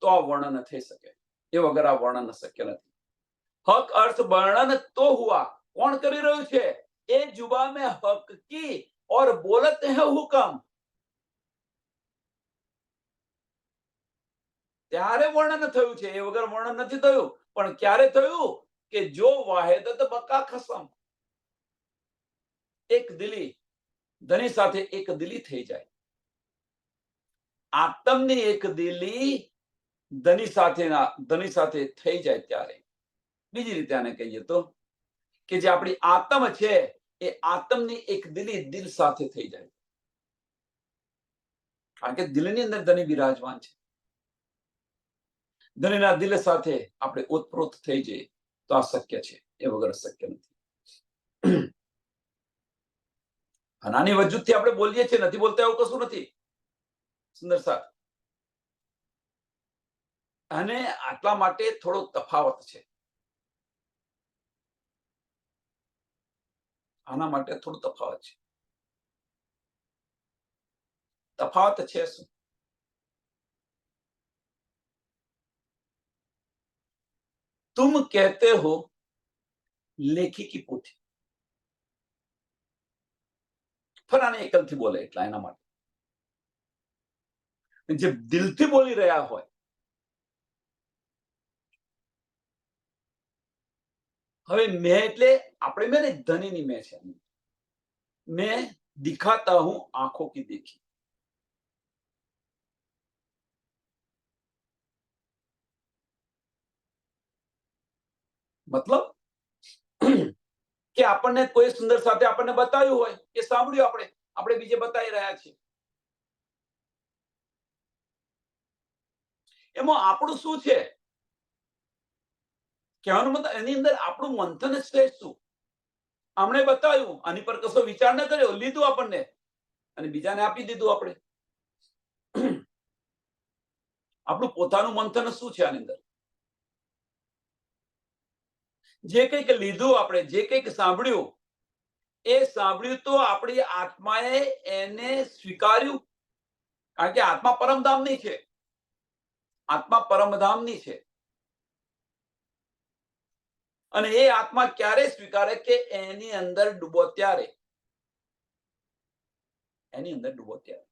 તો આ વર્ણન થઈ શકે. એ વગર આ વર્ણન શક્ય નથી. હક અર્થ વર્ણન તો હુઆ. કોણ કરી રહ્યું છે? એ જુબા મેં હક કી ઓર બોલત હે હુકમ. ત્યારે વર્ણન થયું છે, એ વગર વર્ણન નથી થયું. પણ ક્યારે થયું? કે જો વાહેદત બકા ખસમ. એક દિલી, ધની સાથે એક દિલી થઈ જાય. આત્મની એક દિલી ધની સાથે થઈ જાય ત્યારે. બીજી રીતે આને કહીએ તો કે જે આપણી આત્મ છે એ આત્મની એક દિલી દિલ સાથે થઈ જાય. કારણ કે દિલની અંદર ધની બિરાજમાન છે. ધનીના દિલ સાથે આપણે ઓતપ્રોત થઈ જઈએ તો આ શક્ય છે, એ વગર શક્ય નથી. નાની વજૂદથી આપણે બોલીએ છીએ, નથી બોલતા એવું કશું નથી. સુંદર સાહેબ, અને આટલા માટે થોડો તફાવત છે. આના માટે થોડું તફાવત છે. તફાવત છે શું? तुम कहते हो લેખી કી પોથી, ફલાને એકલથી બોલે એટલા એના માટે. જે દિલથી બોલી રહ્યા હોય, હવે મેં એટલે આપણે મેં ને ધનીની મેં છે. મેં દિખાતા હું આંખો કી દેખી. મતલબ કે આપણને કોઈ સુંદર સાથે આપણને બતાવ્યું હોય કે સાંભળ્યું આપણે બીજે બતાવી રહ્યા છીએ. એમાં આપણું શું છે કહેવાનો મતલબ એની અંદર આપણું મંથન શ્રેષ્ઠ શું? આમણે બતાવ્યું, આની પર કશો વિચાર ન કર્યો, લીધું આપણને અને બીજાને આપી દીધું. આપણે આપણું પોતાનું મંથન શું છે આની અંદર? જે કંઈક લીધું આપણે, જે કંઈક સાંભળ્યું, એ સાંભળ્યું તો આપણી આત્માએ એને સ્વીકાર્યું. કારણ કે આત્મા પરમધામની છે. આત્મા પરમધામની છે. અને એ આત્મા ક્યારે સ્વીકારે? કે એની અંદર ડૂબો ત્યારે. એની અંદર ડૂબો ત્યારે.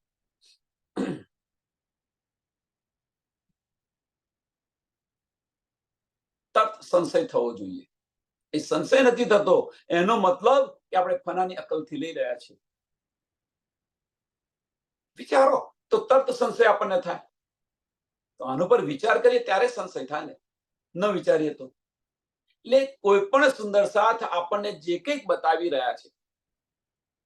તરત સંશય થવો જોઈએ. એ સંશય નથી થતો એનો મતલબ કે આપણે ફનાની અકલથી લઈ રહ્યા છીએ. વિચારો તો તરત સંશય આપણને થાય. તો આનો પર વિચાર કરીએ ત્યારે સંશય થાય ને, ન વિચારીએ તો. એટલે કોઈ પણ સુંદર સાથ આપણને જે કંઈક બતાવી રહ્યા છે,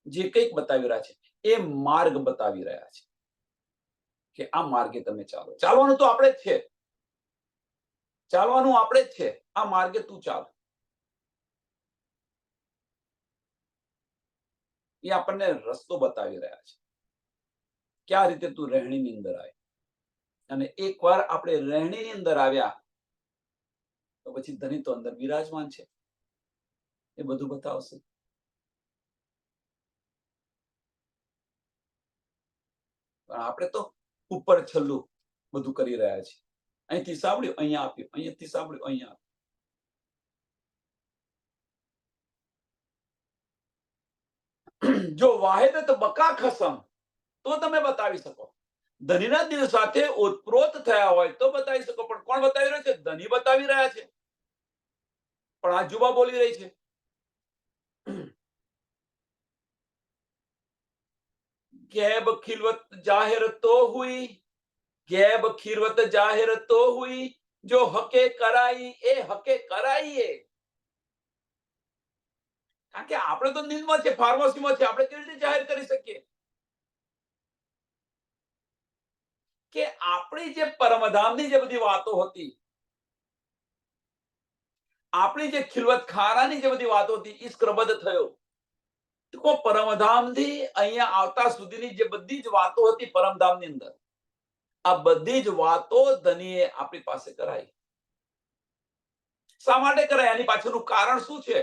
જે કંઈક બતાવી રહ્યા છે, એ માર્ગ બતાવી રહ્યા છે કે આ માર્ગે તમે ચાલો. ચાલવાનું તો આપણે જ છે. ચાલવાનું આપણે જ છે. આ માર્ગે તું ચાલ. એ આપણને રસ્તો બતાવી રહ્યા છે. કયા રીતે તું રહેણીની અંદર આવે. અને એકવાર આપણે રહેણીની અંદર આવ્યા તો પછી ધણી તો અંદર બિરાજમાન છે. એ બધું બતાવશે. પણ આપણે તો ઉપર છલ્લું બધું કરી રહ્યા છીએ. અહીંથી સાંભળ્યું અહીંયા આપ્યું, અહીંયાથી સાંભળ્યું અહીંયા આપ્યું. જો વાહિદ તો બકા ખસમ તો તમે બતાવી શકો. ધનીના દિલ સાથે ઓતપ્રોત થયા હોય તો બતાવી શકો. પણ કોણ બતાવી રહ્યું છે? ધની બતાવી રહ્યા છે. પણ આ જુબા બોલી રહી છે. ગેબ ખિલવત જાહેર તો હુઈ, ગેબ ખિલવત જાહેર તો હુઈ, જો હકે કરાઈ એ હકે કરાઈએ. કારણ કે આપણે તો નીંદમાં છે, ફાર્મસીમાં છે. આપણે કેવી રીતે જાહેર કરી શકીએ કે આપણી જે પરમધામની જે બધી વાતો હતી, આપણી જે ખિલવત ખારાની જે બધી વાતો હતી, ઈશ્કરબદ્ધ થયો. પરમધામથી અહીંયા આવતા સુધીની જે બધી જ વાતો હતી પરમધામની અંદર, આ બધી જ વાતો ધનીએ આપણી પાસે કરાઈ. શા માટે કરાય? એની પાછળનું કારણ શું છે?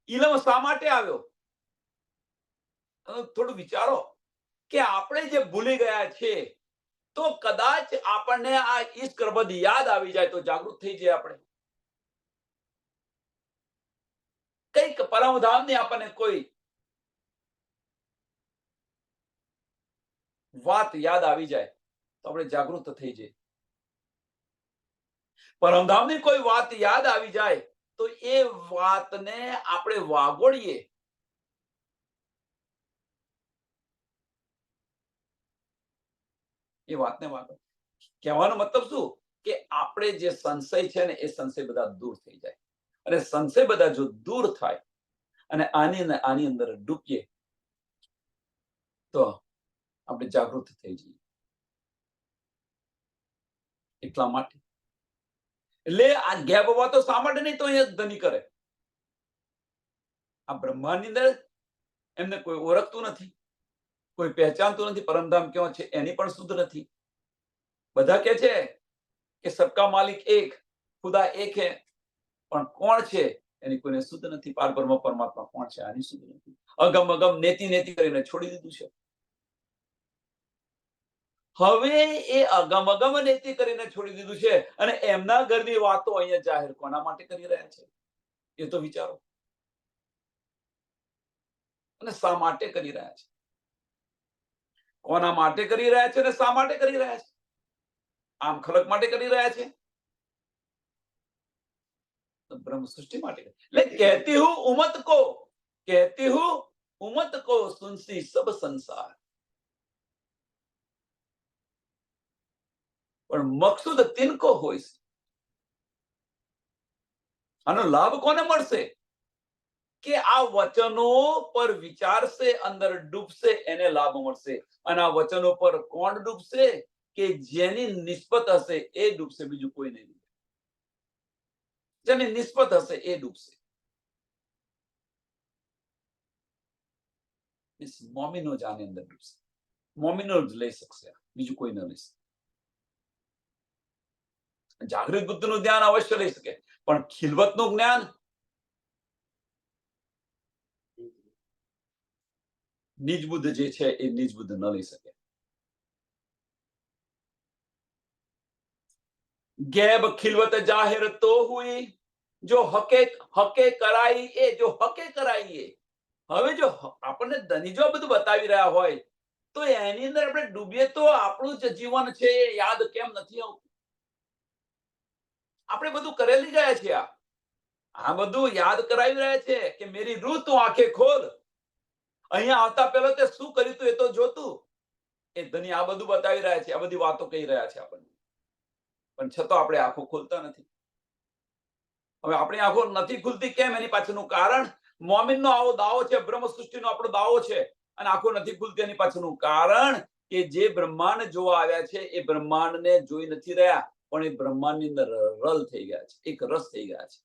ઇલમ શા માટે આવ્યો? થોડું વિચારો કે આપણે જે ભૂલી ગયા છે તો કદાચ આપણને આ ઈશ્કરબદ્ધ યાદ આવી જાય તો જાગૃત થઈ જાય. આપણે કઈક પરમધામની આપણને કોઈ વાત યાદ આવી જાય તો આપણે જાગૃત થઈ જઈએ. પરમધામની કોઈ વાત યાદ આવી જાય તો એ વાતને આપણે વાગોળીએ. એ વાતને વાગોળ. કહેવાનો મતલબ શું કે આપણે જે સંશય છે ને એ સંશય બધા દૂર થઈ જાય. અને સંશય બધા જો દૂર થાય અને આની અંદર ડૂબીએ તો આપણે જાગૃત થઈ જઈએ. એટલા માટે એટલે આ ગેપ વાતો શા માટે નહીં તો એ ધની કરે? આ બ્રહ્માંડની અંદર એમને કોઈ ઓળખતું નથી, કોઈ પહેચાનતું નથી. પરમધામ ક્યાં છે એની પણ શુદ્ધ નથી. બધા કે છે કે સબકા માલિક એક, ખુદા એક હે, પણ કોણ છે એની કોઈને શુદ્ધ નથી. પારબ્રહ્મ પરમાત્મા કોણ છે આની શુદ્ધ નથી. અગમ અગમ નેતિ નેતિ કરીને છોડી દીધું છે. હવે એ અગમ અગમ નીતિ કરીને છોડી દીધું છે અને એમના ઘરની વાતો અહીંયા જાહેર કોના માટે કરી રહ્યા છે એ તો વિચારો. અને શા માટે કરી રહ્યા છે, કોના માટે કરી રહ્યા છે અને શા માટે કરી રહ્યા છે? આમ ખલક માટે કરી રહ્યા છે, બ્રહ્મ સૃષ્ટિ માટે. એટલે કહેતી હું ઉમત કો, કહેતી હું ઉમત કો સુનસી સબ સંસાર. પણ મકસૂદ તિનકો હોય છે. આનો લાભ કોને મળશે? કે આ વચનો પર વિચારશે, અંદર ડૂબશે, એને લાભ મળશે. અને આ વચનો પર કોણ ડૂબશે? કે જેની નિસ્બત હશે એ ડૂબશે, બીજું કોઈ નહીં. જેની નિસ્બત હશે એ ડૂબશે. મોમીનો જ આની અંદર ડૂબશે. મોમીનો જ લઈ શકશે, બીજું કોઈ ન લઈ શકે. જાગૃત બુદ્ધનું ધ્યાન અવશ્ય લઈ શકે, પણ ખિલવતનું જ્ઞાન નિજ બુદ્ધ જે છે એ નિજ બુદ્ધ ન લઈ શકે. ગેબ ખિલવત જાહેર તો હુઈ, જો હકે હકે કરાઈ એ, જો હકે કરાઈ એ. હવે જો આપણને ધનીજો બધું બતાવી રહ્યા હોય તો એની અંદર આપણે ડૂબીએ તો આપણું જ જીવન છે એ યાદ કેમ નથી આવતું? આપણે બધું કરેલી ગયા છે. આ બધું યાદ કરાવી રહ્યા છે કે મેરી રૂહ તું આંખે ખોલ. અહીંયા આવતા પહેલા તે શું કર્યું તું એ તો જોતું. એ ધની આ બધું બતાવી રહ્યા છે, આ બધી વાતો કહી રહ્યા છે આપણને, પણ છતાં આપણે આંખો ખોલતા નથી. હવે આપણી આંખો નથી ખુલતી કેમ? એની પાછળનું કારણ મોમીનનો આવો દાવો છે, બ્રહ્મ સૃષ્ટિનો આપણો દાવો છે, અને આંખો નથી ખુલતી એની પાછળનું કારણ કે જે બ્રહ્માંડ જોવા આવ્યા છે એ બ્રહ્માંડને જોઈ નથી રહ્યા, પણ એ બ્રહ્માંડની અંદર રલ થઈ ગયા છે, એક રસ થઈ ગયા છે.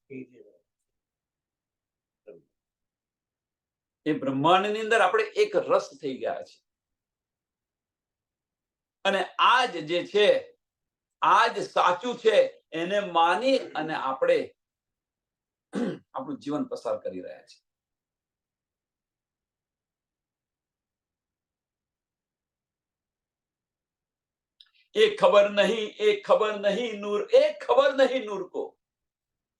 એ બ્રહ્માંડની અંદર આપણે એક રસ થઈ ગયા છે. અને આજ જે છે, આજ સાચું છે, એને માની અને આપણે આપણું જીવન પસાર કરી રહ્યા છે. एक खबर नहीं नूर, एक खबर नहीं नूर को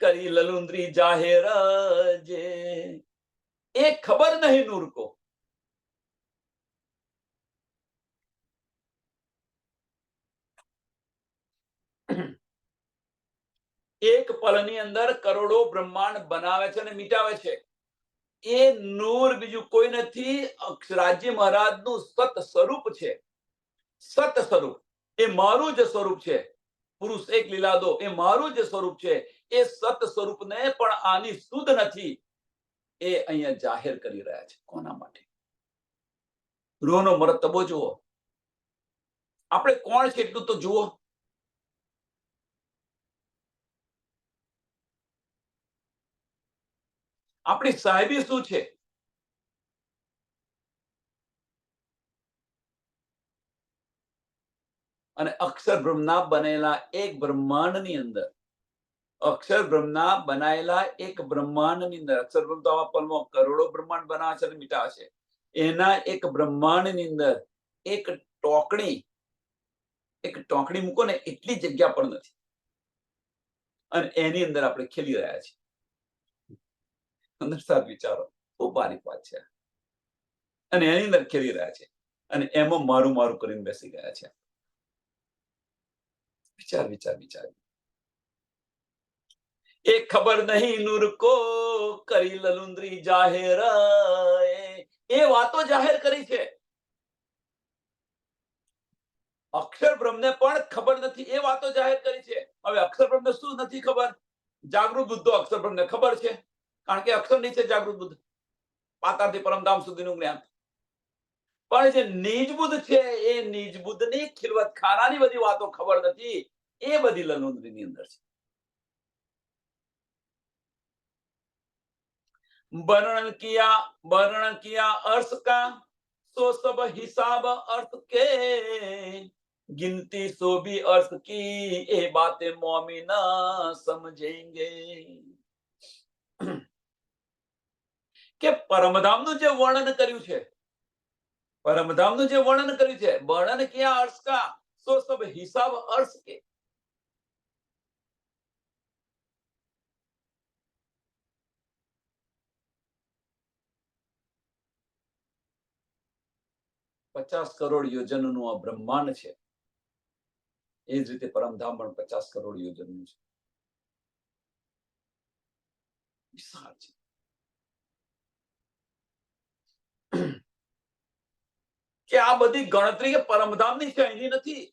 करी ललुंद्री जाहिर जे, एक खबर नहीं नूर को. એક પલની અંદર કરોડો બ્રહ્માંડ બનાવે છે અને મિટાવે છે. એ નૂર બીજું કોઈ નથી, અક્ષરાજી મહારાજનું સત સ્વરૂપ છે. સત સ્વરૂપ એ મારું જ સ્વરૂપ છે. પુરુષ એક લીલા દો એ મારું જ સ્વરૂપ છે. એ સત સ્વરૂપને પણ આની શુદ્ધ નથી એ અહીંયા જાહેર કરી રહ્યા છે. કોના માટે? રૂહનો મરતબો જુઓ. આપણે કોણ છે એટલું તો જુઓ. આપણી સાહેબી શું છે? અને અક્ષર બ્રહ્મના બનેલા એક બ્રહ્માંડની અંદર, અક્ષર બ્રહ્મના બનાયેલા એક બ્રહ્માંડની અંદર, અક્ષર બ્રહ્મ તો આવા પલમાં કરોડો બ્રહ્માંડ બનાવે છે અને મિટાવે છે. એના એક બ્રહ્માંડની અંદર એક ટોકણી મૂકો ને એટલી જગ્યા પણ નથી, અને એની અંદર આપણે ખેલી રહ્યા છીએ. અંદર સાથ વિચારો, બહુ બારીક વાત છે. અને એની અંદર ખેલી રહ્યા છે અને એમાં મારું મારું કરીને બેસી ગયા છે. વિચાર વિચાર વિચાર. એક ખબર નહીં નૂર કો કરી લલુંદ્રી જાહેર, એ વાતો જાહેર કરી છે. અક્ષર બ્રહ્મને પણ ખબર નથી એ વાતો જાહેર કરી છે. હવે અક્ષર બ્રહ્મને શું નથી ખબર? જાગૃત બુદ્ધો અક્ષર બ્રહ્મને ખબર છે, કારણ કે અક્ષર નીચે જાગૃત બુદ્ધ, પાતાળથી પરમધામ સુધીનું જ્ઞાન. પણ જે નિજ બુદ્ધ છે એ નિજ બુદ્ધની ખિલવત ખાનાની બધી વાતો ખબર નથી. એ બધી લલુંદ્રીની અંદર છે. वर्णन किया अर्थ का, सो सब हिसाब अर्थ के, गिनती सो भी अर्थ की, ये बातें मोमिना समझेंगे. કે પરમધામનું જે વર્ણન કર્યું છે, પરમધામનું જે વર્ણન કર્યું છે, વર્ણન કિયા અર્થ કા, सो सब हिसाब अर्श के। पचास करोड़ योजन आ ब्रह्मांड है। એ જ રીતે પરમધામ પણ 50 કરોડ યોજનનું છે, વિશાળ છે। કે આ બધી ગણતરી પરમધામની છે, એની નથી।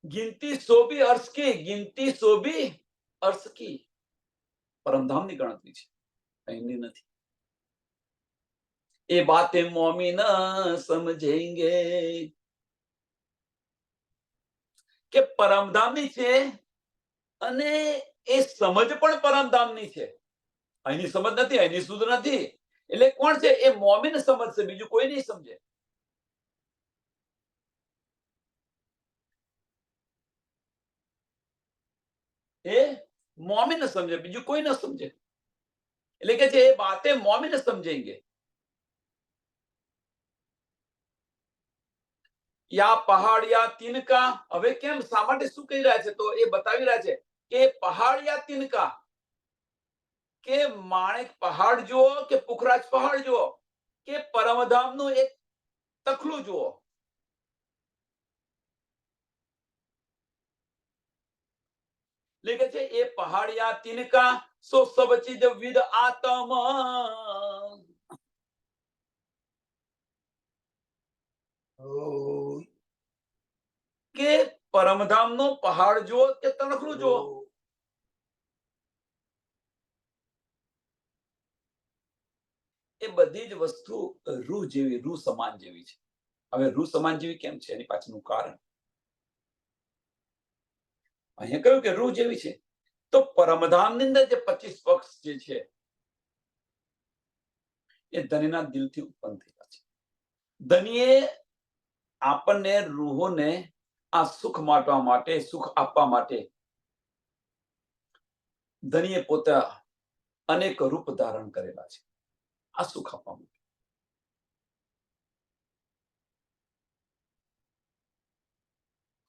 गिनती सो भी अर्श की, गिनती सो भी अर्श की, પરમધામની ગણતરી છે, એની નથી। એ બાતે મોમીન સમજેંગે કે પરમધામની છે, અને એ સમજ પણ પરમધામની છે। અહીંની સમજ નથી, અહીંની શુદ્ધ નથી। એટલે કોણ છે? એ મોમીન સમજશે, બીજું કોઈ નહીં સમજે। એ મોમીન સમજે, બીજું કોઈ ન સમજે। એટલે કે છે એ બાતે મોમીન સમજેંગે। યા પહાડ યા તિનકા, હવે કેમ, શા માટે, શું કહી રહ્યા છે? તો એ બતાવી રહ્યા છે કે પહાડ યા તિનકા, કે માણેક પહાડ જુઓ કે પુખરાજ પહાડ જુઓ કે પરમધામનું એક તખલું જુઓ, लिखे छे ए पहाड़िया तिनका सो सब चीज विद आत्म। के परमधाम नो पहाड़ जो के तणखलू जो, એ બધી જ વસ્તુ રૂહ જેવી, રૂહ સમાન જેવી છે। હવે રૂહ સમાન જેવી કેમ છે? એની પાછળનું કારણ અહીંયા કહ્યું કે રૂહ જેવી છે। તો પરમધામની અંદર જે 25 પક્ષ જે છે એ ધનીના દિલથી ઉત્પન્ન થયા છે। ધનીએ આપણને, રૂહોને આ સુખ માટવા માટે, સુખ આપવા માટે ધનીએ પોતે અનેક રૂપ ધારણ કરેલા છે આ સુખ આપવા માટે।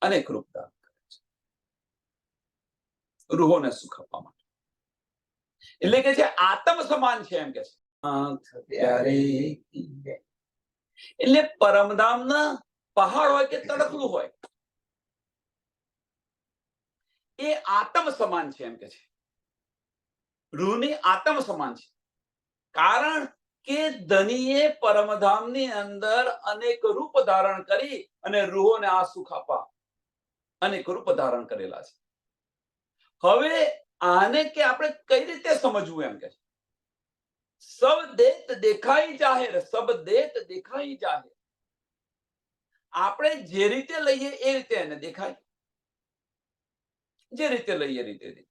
અનેક રૂપ ધારણ કરે છે રૂહોને સુખ આપવા માટે। એટલે કે છે આત્મ સમાન છે, એમ કે છે। એટલે પરમધામના પહાડ હોય કે તડકલું હોય, એ આત્મ સમાન છે, એમ કે છે। રૂહની આત્મ સમાન છે, કારણ કે ધનીએ પરમધામની અંદર અનેક રૂપ ધારણ કરી અને રૂહોને આ સુખ આપવા અનેક રૂપ ધારણ કરેલા છે। હવે આને કે આપણે કઈ રીતે સમજવું, એમ કે સબ દેત દેખાઈ જાહેર, સબ દેત દેખાઈ જાહેર। આપણે જે રીતે લઈએ એ રીતે એને દેખાય, જે રીતે લઈએ એ રીતે।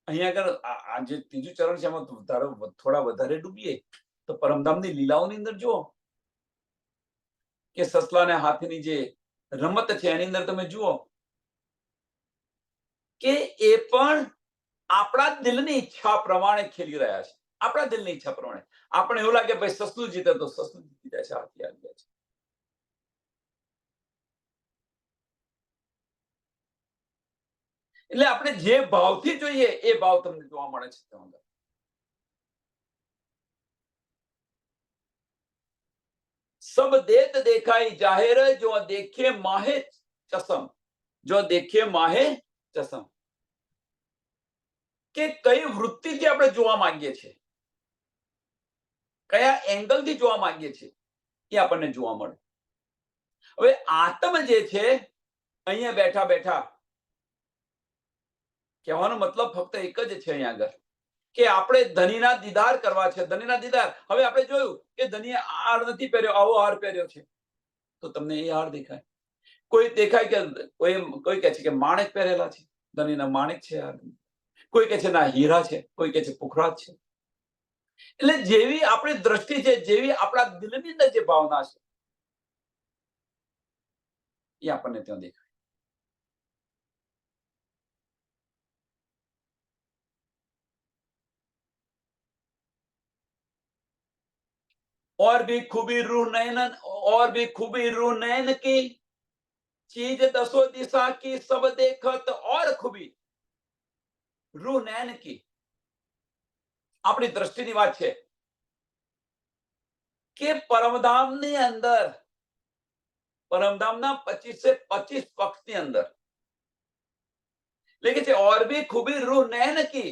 અહીંયા આગળ આ જે ત્રીજું ચરણ છે એમાં થોડા વધારે ડૂબીએ તો પરમધામની લીલાઓની અંદર જુઓ કે સસલા અને હાથીની જે રમત છે એની અંદર તમે જુઓ કે એ પણ આપણા દિલની ઈચ્છા પ્રમાણે ખેલી રહ્યા છે। આપણા દિલની ઈચ્છા પ્રમાણે આપણે એવું લાગે ભાઈ સસલું જીતે તો સસલું જીતી જાય છે, હાથી આવી જાય છે। એટલે આપણે જે ભાવથી જોઈએ એ ભાવ તમને જોવા મળે છે। सब देत देखाई जाहिर, जो देखे माहे चसम, जो देखे माहे चसम। કે કઈ વૃત્તિથી આપણે જોવા માંગીએ છીએ, કયા એંગલથી જોવા માંગીએ છીએ એ આપણને જોવા મળે। હવે આત્મ જે છે અહીંયા બેઠા બેઠા કહેવાનો મતલબ ફક્ત એક જ છે અહીંયા આગળ કે આપણે ધનીના દીદાર કરવા છે। ધનીના દીદાર, હવે આપણે જોયું કે ધનીએ હાર નથી પહેર્યો, આવો હાર પહેર્યો છે તો તમને એ હાર દેખાય। કોઈ દેખાય કે કોઈ કહે છે કે માણેક પહેરેલા છે, ધનીના માણેક છે હાર। કોઈ કહે છે ના હીરા છે, કોઈ કહે છે પુખરાજ છે। એટલે જેવી આપણી દ્રષ્ટિ છે, જેવી આપણા દિલની અંદર જે ભાવના છે એ આપણને ત્યાં દેખાય। और भी खूबी रूह नैन, और भी खूबी रूह नैन की, चीज दसो दिशा की सब देखत और खूबी रूह नैन की. આપણી દ્રષ્ટિની વાત છે કે પરમધામની અંદર, પરમધામના 25 પક્ષની અંદર लेकिन છે और भी खूबी रूह नैन की,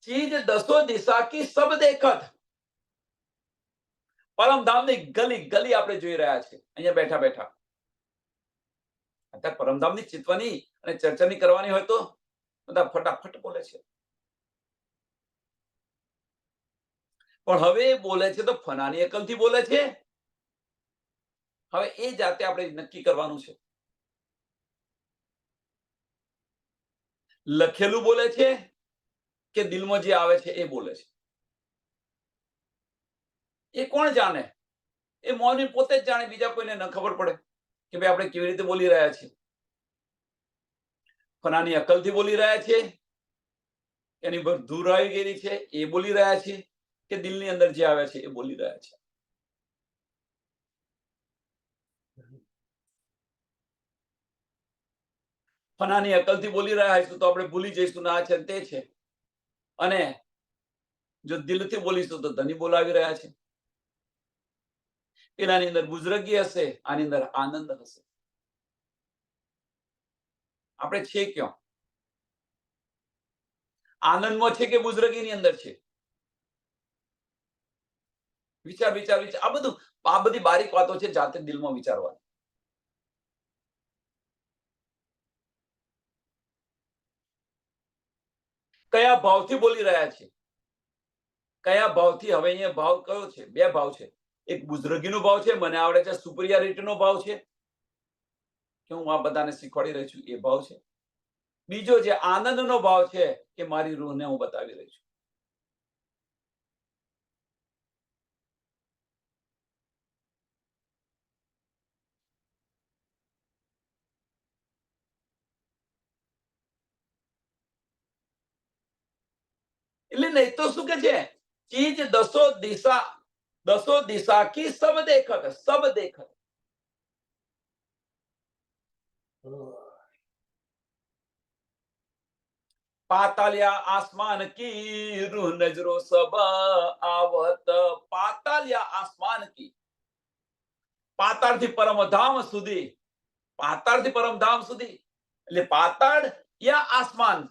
चीज दसो दिशा की सब देखत. પરમધામની ગલી ગલી આપણે જોઈ રહ્યા છે અહીંયા બેઠા બેઠા. અત્યારે પરમધામની ચિંતવાની અને ચર્ચાની કરવાની હોય તો બધા ફટાફટ બોલે છે, પણ હવે બોલે છે તો ફનાની અકલથી બોલે છે. હવે એ જાતે આપણે નક્કી કરવાનું છે. લખેલું બોલે છે કે દિલમાં જે આવે છે એ બોલે છે, એ કોણ જાણે? એ મૌની પોતે જ જાણે, બીજા કોઈને ન ખબર પડે કે ભાઈ આપણે કેવી રીતે બોલી રહ્યા છીએ. ફનાની અકલથી બોલી રહ્યા છે, એની પર ધૂળ આવી ગયેલી છે એ બોલી રહ્યા છે, કે દિલની અંદર જે આવે છે એ બોલી રહ્યા છે. ફનાની અકલથી બોલી રહ્યા હશું તો આપણે ભૂલી જઈશું ના છે તે છે, અને જો દિલથી બોલીશું તો ધની બોલાવી રહ્યા છે. પેલાની અંદર બુઝરગી હશે, આની અંદર આનંદ હશે. આપણે છે ક્યાં? આનંદમાં છે કે બુઝરગીની અંદર છે? વિચાર વિચાર વિચાર. આ બધી બારીક વાતો છે, જાતે દિલમાં વિચારવાની. કયા ભાવથી બોલી રહ્યા છે? કયા ભાવથી? હવે અહીંયા ભાવ કયો છે? બે ભાવ છે. એક બુઝરગીનો ભાવ છે, મને આવડે છે, સુપરિયરિટીનો ભાવ છે કે હું આ બધાને શીખવાડી રહી છું, એ ભાવ છે. બીજો જે આનંદનો ભાવ છે કે મારી રૂહને હું બતાવી રહી છું. એટલે નહીં તો શું કે છે? ચીજ દસો દિશા કી સબ દેખત, સબ દેખત. પાતાલિયા આસમાન કી રૂહ નજરો સબ આવત. પાતાલિયા આસમાન કી, પાતાળથી પરમધામ સુધી, પાતાળથી પરમધામ સુધી, એટલે પાતાળ યા આસમાન,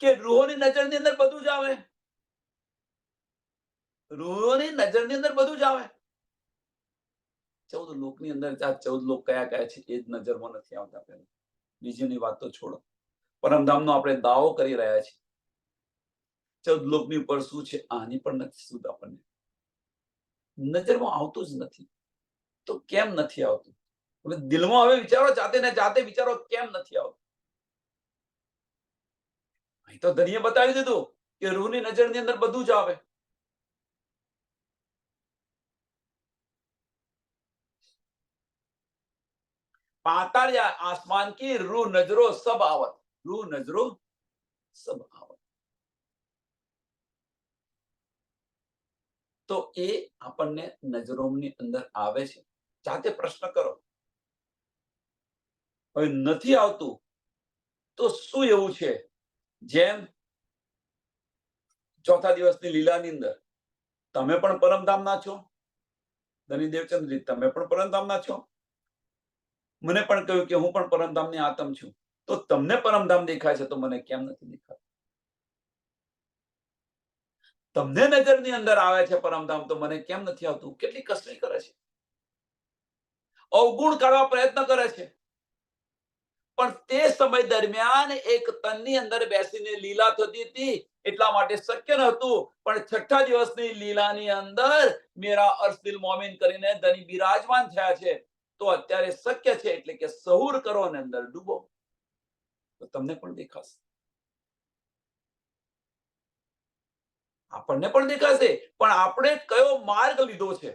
કે રૂહોની નજરની અંદર બધું જ આવે. રૂહોની નજરની અંદર બધું જ આવે. 14 લોકની અંદર 14 લોક કયા કયા છે એ જ નજરમાં નથી આવતા. પહેલા બીજીની વાત તો છોડો, પરમધામનો આપણે દાવો કરી રહ્યા છીએ. 14 લોકની ઉપર શું છે આની પણ નથી સુધ આપણને નજરમાં આવતું જ નથી. તો કેમ નથી આવતું? હવે દિલમાં હવે વિચારો, જાતે ને જાતે વિચારો કેમ નથી આવતું. અહીં તો ધણીએ બતાવી દીધું કે રૂહની નજરની અંદર બધું જ આવે. પાતાળિયા આસમાન કી રૂહ નજરો સબ આવત. રૂહ નજરો સબ આવત. તો એ આપણને નજરોની અંદર આવે છે. જાતે પ્રશ્ન કરો. હવે નથી આવતું તો શું એવું છે? જેમ ચોથા દિવસની લીલાની અંદર તમે પણ પરમધામના છો, ધની દેવચંદ્રજી તમે પણ પરમધામના છો. મને પણ કહ્યું કે હું પણ પરમધામની આત્મ છું. તો તમને પરમધામ દેખાય છે તો મને કેમ નથી દેખાતું? તમને નજરની અંદર આવે છે પરમધામ તો મને કેમ નથી આવતું? કેટલી કસરી કરે છે, અવગુણ કાઢવા પ્રયત્ન કરે છે. પણ તે સમય દરમિયાન એક તનની અંદર બેસીને લીલા થતી હતી, એટલા માટે શક્ય નહોતું. પણ છઠ્ઠા દિવસની લીલાની અંદર મેરા અર્શ દિલ મોમિન કરીને ધની બિરાજમાન થયા છે. તો અત્યારે શક્ય છે, એટલે કે સહુર કરો અને અંદર ડૂબો તો તમને પણ દેખાશે. આપણને પણ દેખાશે. પણ આપણે કયો માર્ગ લીધો છે?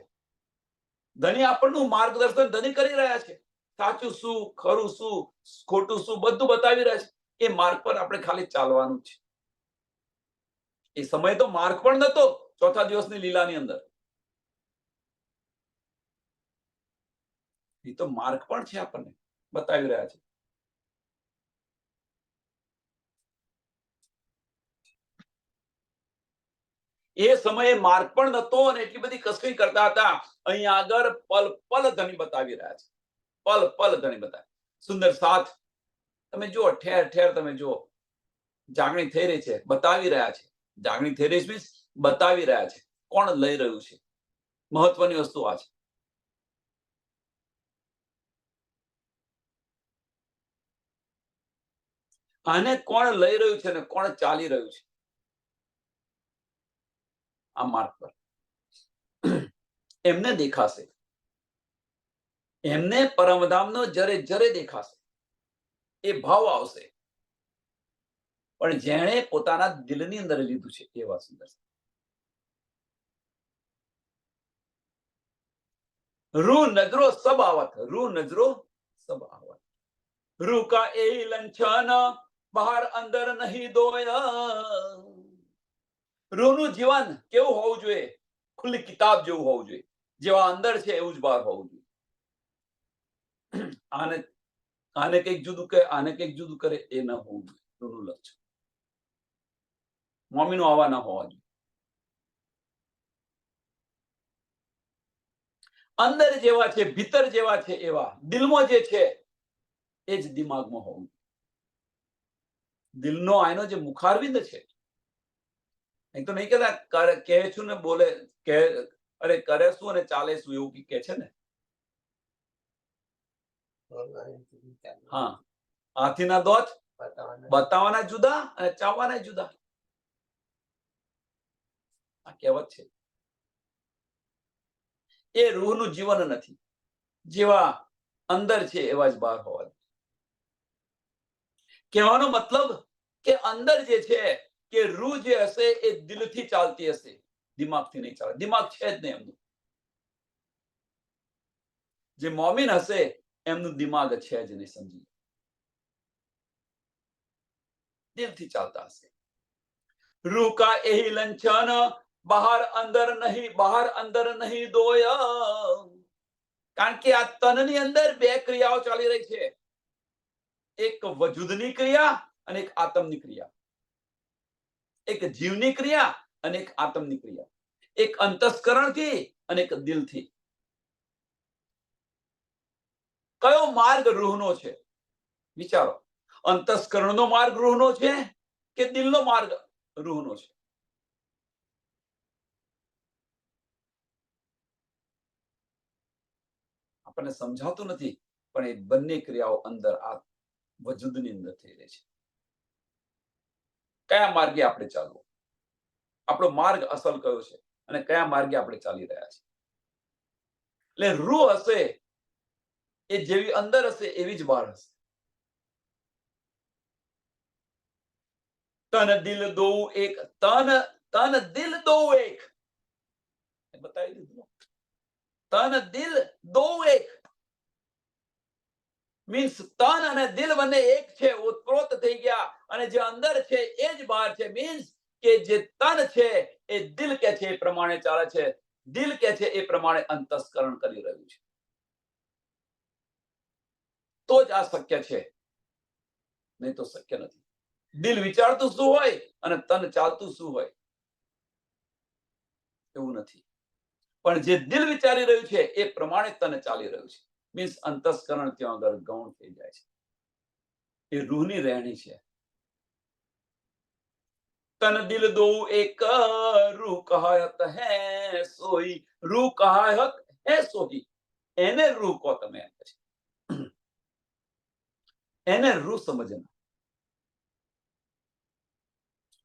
ધની આપણનું માર્ગદર્શન ધની કરી રહ્યા છે. સાચું શું, ખરું શું, ખોટું શું, બધું બતાવી રહ્યા છે. એ માર્ગ પર આપણે ખાલી ચાલવાનું છે. એ સમય તો માર્ગ પણ નતો, ચોથા દિવસની લીલાની અંદર. એ તો માર્ગ પણ છે, આપણને બતાવી રહ્યા છે. એ સમયે માર્ગ પણ નતો અને એટલી બધી કસરી કરતા હતા. અહીંયા આગળ પલ પલ ધણી બતાવી રહ્યા છે. પલ પલ ધણી બતાવી. સુંદર સાથ તમે જુઓ, ઠેર ઠેર તમે જુઓ, જાગણી થઈ રહી છે, બતાવી રહ્યા છે. જાગણી થઈ રહી મીન્સ બતાવી રહ્યા છે. કોણ લઈ રહ્યું છે? મહત્વની વસ્તુ આ છે. આને કોણ લઈ રહ્યું છે અને કોણ ચાલી રહ્યું છે આ માર્ગ પર? એમને દેખાશે, એમને પરમધામનો જરે જરે દેખાશે, એ ભાવ આવશે. પણ જેણે પોતાના દિલની અંદર લીધું છે એવા સુંદર. રૂ નજરો સબ આવત, રૂ નજરો સબ આવત. રૂ કા એ લંછન બહાર અંદર નહીં દોયા. રૂનું જીવન કેવું હોવું જોઈએ? ખુલ્લી કિતાબ જેવું હોવું જોઈએ. જેવા અંદર છે એવું જ બહાર હોવું જોઈએ. આને આને કંઈક જુદું કરે, આને કંઈક જુદું કરે, એ ન હોવું જોઈએ રૂનું લક્ષણ. મોમીનો આવા ન હોવા જોઈએ. અંદર જેવા છે, ભીતર જેવા છે, એવા દિલમાં જે છે એ જ દિમાગમાં હોવું. દિલનો આયનો જે મુખારવિંદ છે, નહીં તો નહીં કહેતા કહે છું ને બોલે કે અરે કરે શું અને ચાલે શું, એવું કે છે ને. હા, હાથીના દોત બતાવવાના જુદા અને ચાવવાના જુદા. આ કહેવત છે. એ રૂહનું જીવન નથી. જેવા અંદર છે એવા જ બહાર હોવા જોઈએ. કહેવાનો મતલબ કે અંદર જે છે કે રૂહ જે હશે એ દિલથી ચાલતી હશે, દિમાગથી નહીં ચાલે. દિમાગ છે જ નહીં એમનું. જે મોમીન હશે એમનું દિમાગ છે જ નહીં, સમજી. દિલથી ચાલતા હશે. રૂહ કા એહી લંછન બહાર અંદર નહીં દોયા. કારણ કે આ તનની અંદર બે ક્રિયાઓ ચાલી રહી છે. એક વજૂદની ક્રિયા અને એક આત્મની ક્રિયા. એક જીવની ક્રિયા અને એક આત્મની ક્રિયા. એક અંતસ્કરણથી અને એક દિલથી. કયો માર્ગ રૂહનો છે? વિચારો. અંતસ્કરણનો માર્ગ રૂહનો છે કે દિલનો માર્ગ રૂહનો છે? આપણને સમજાતું નથી, પણ એ બંને ક્રિયાઓ અંદર આ વજૂદની અંદર થઈ રહી છે. કયા માર્ગે આપણે ચાલવું? આપણો માર્ગ અસલ કયો છે અને કયા માર્ગે આપણે ચાલી રહ્યા છે? એટલે રૂહ હશે એ જેવી અંદર હશે એવી જ બહાર હશે. તન દિલ દો એક, તન દિલ દો એક. બતાવી દીધું. તન દિલ દો એક મીન્સ તન અને દિલ બંને એક છે, ઓતપ્રોત થઈ ગયા, અને જે અંદર છે એ જ બહાર છે. મીન્સ કે જે તન છે એ દિલ કે છે એ પ્રમાણે ચાલે છે, દિલ કે છે એ પ્રમાણે અંતસ્કરણ કરી રહ્યું છે. તો જ આ શક્ય છે, નહીં તો શક્ય નથી. દિલ વિચારતું શું હોય અને તન ચાલતું શું હોય એવું નથી. પણ જે દિલ વિચારી રહ્યું છે એ પ્રમાણે તન ચાલી રહ્યું છે. મીન્સ અંતસ્કરણ ત્યાં આગળ ગૌણ થઈ જાય છે. એ રૂહની રહેણી છે. તન દિલ દો એક, રૂહ કહાયત હે સોઈ. રૂહ કહાયત હે સોઈ. એને રૂહ કહો તમે. એને રૂહ સમજના.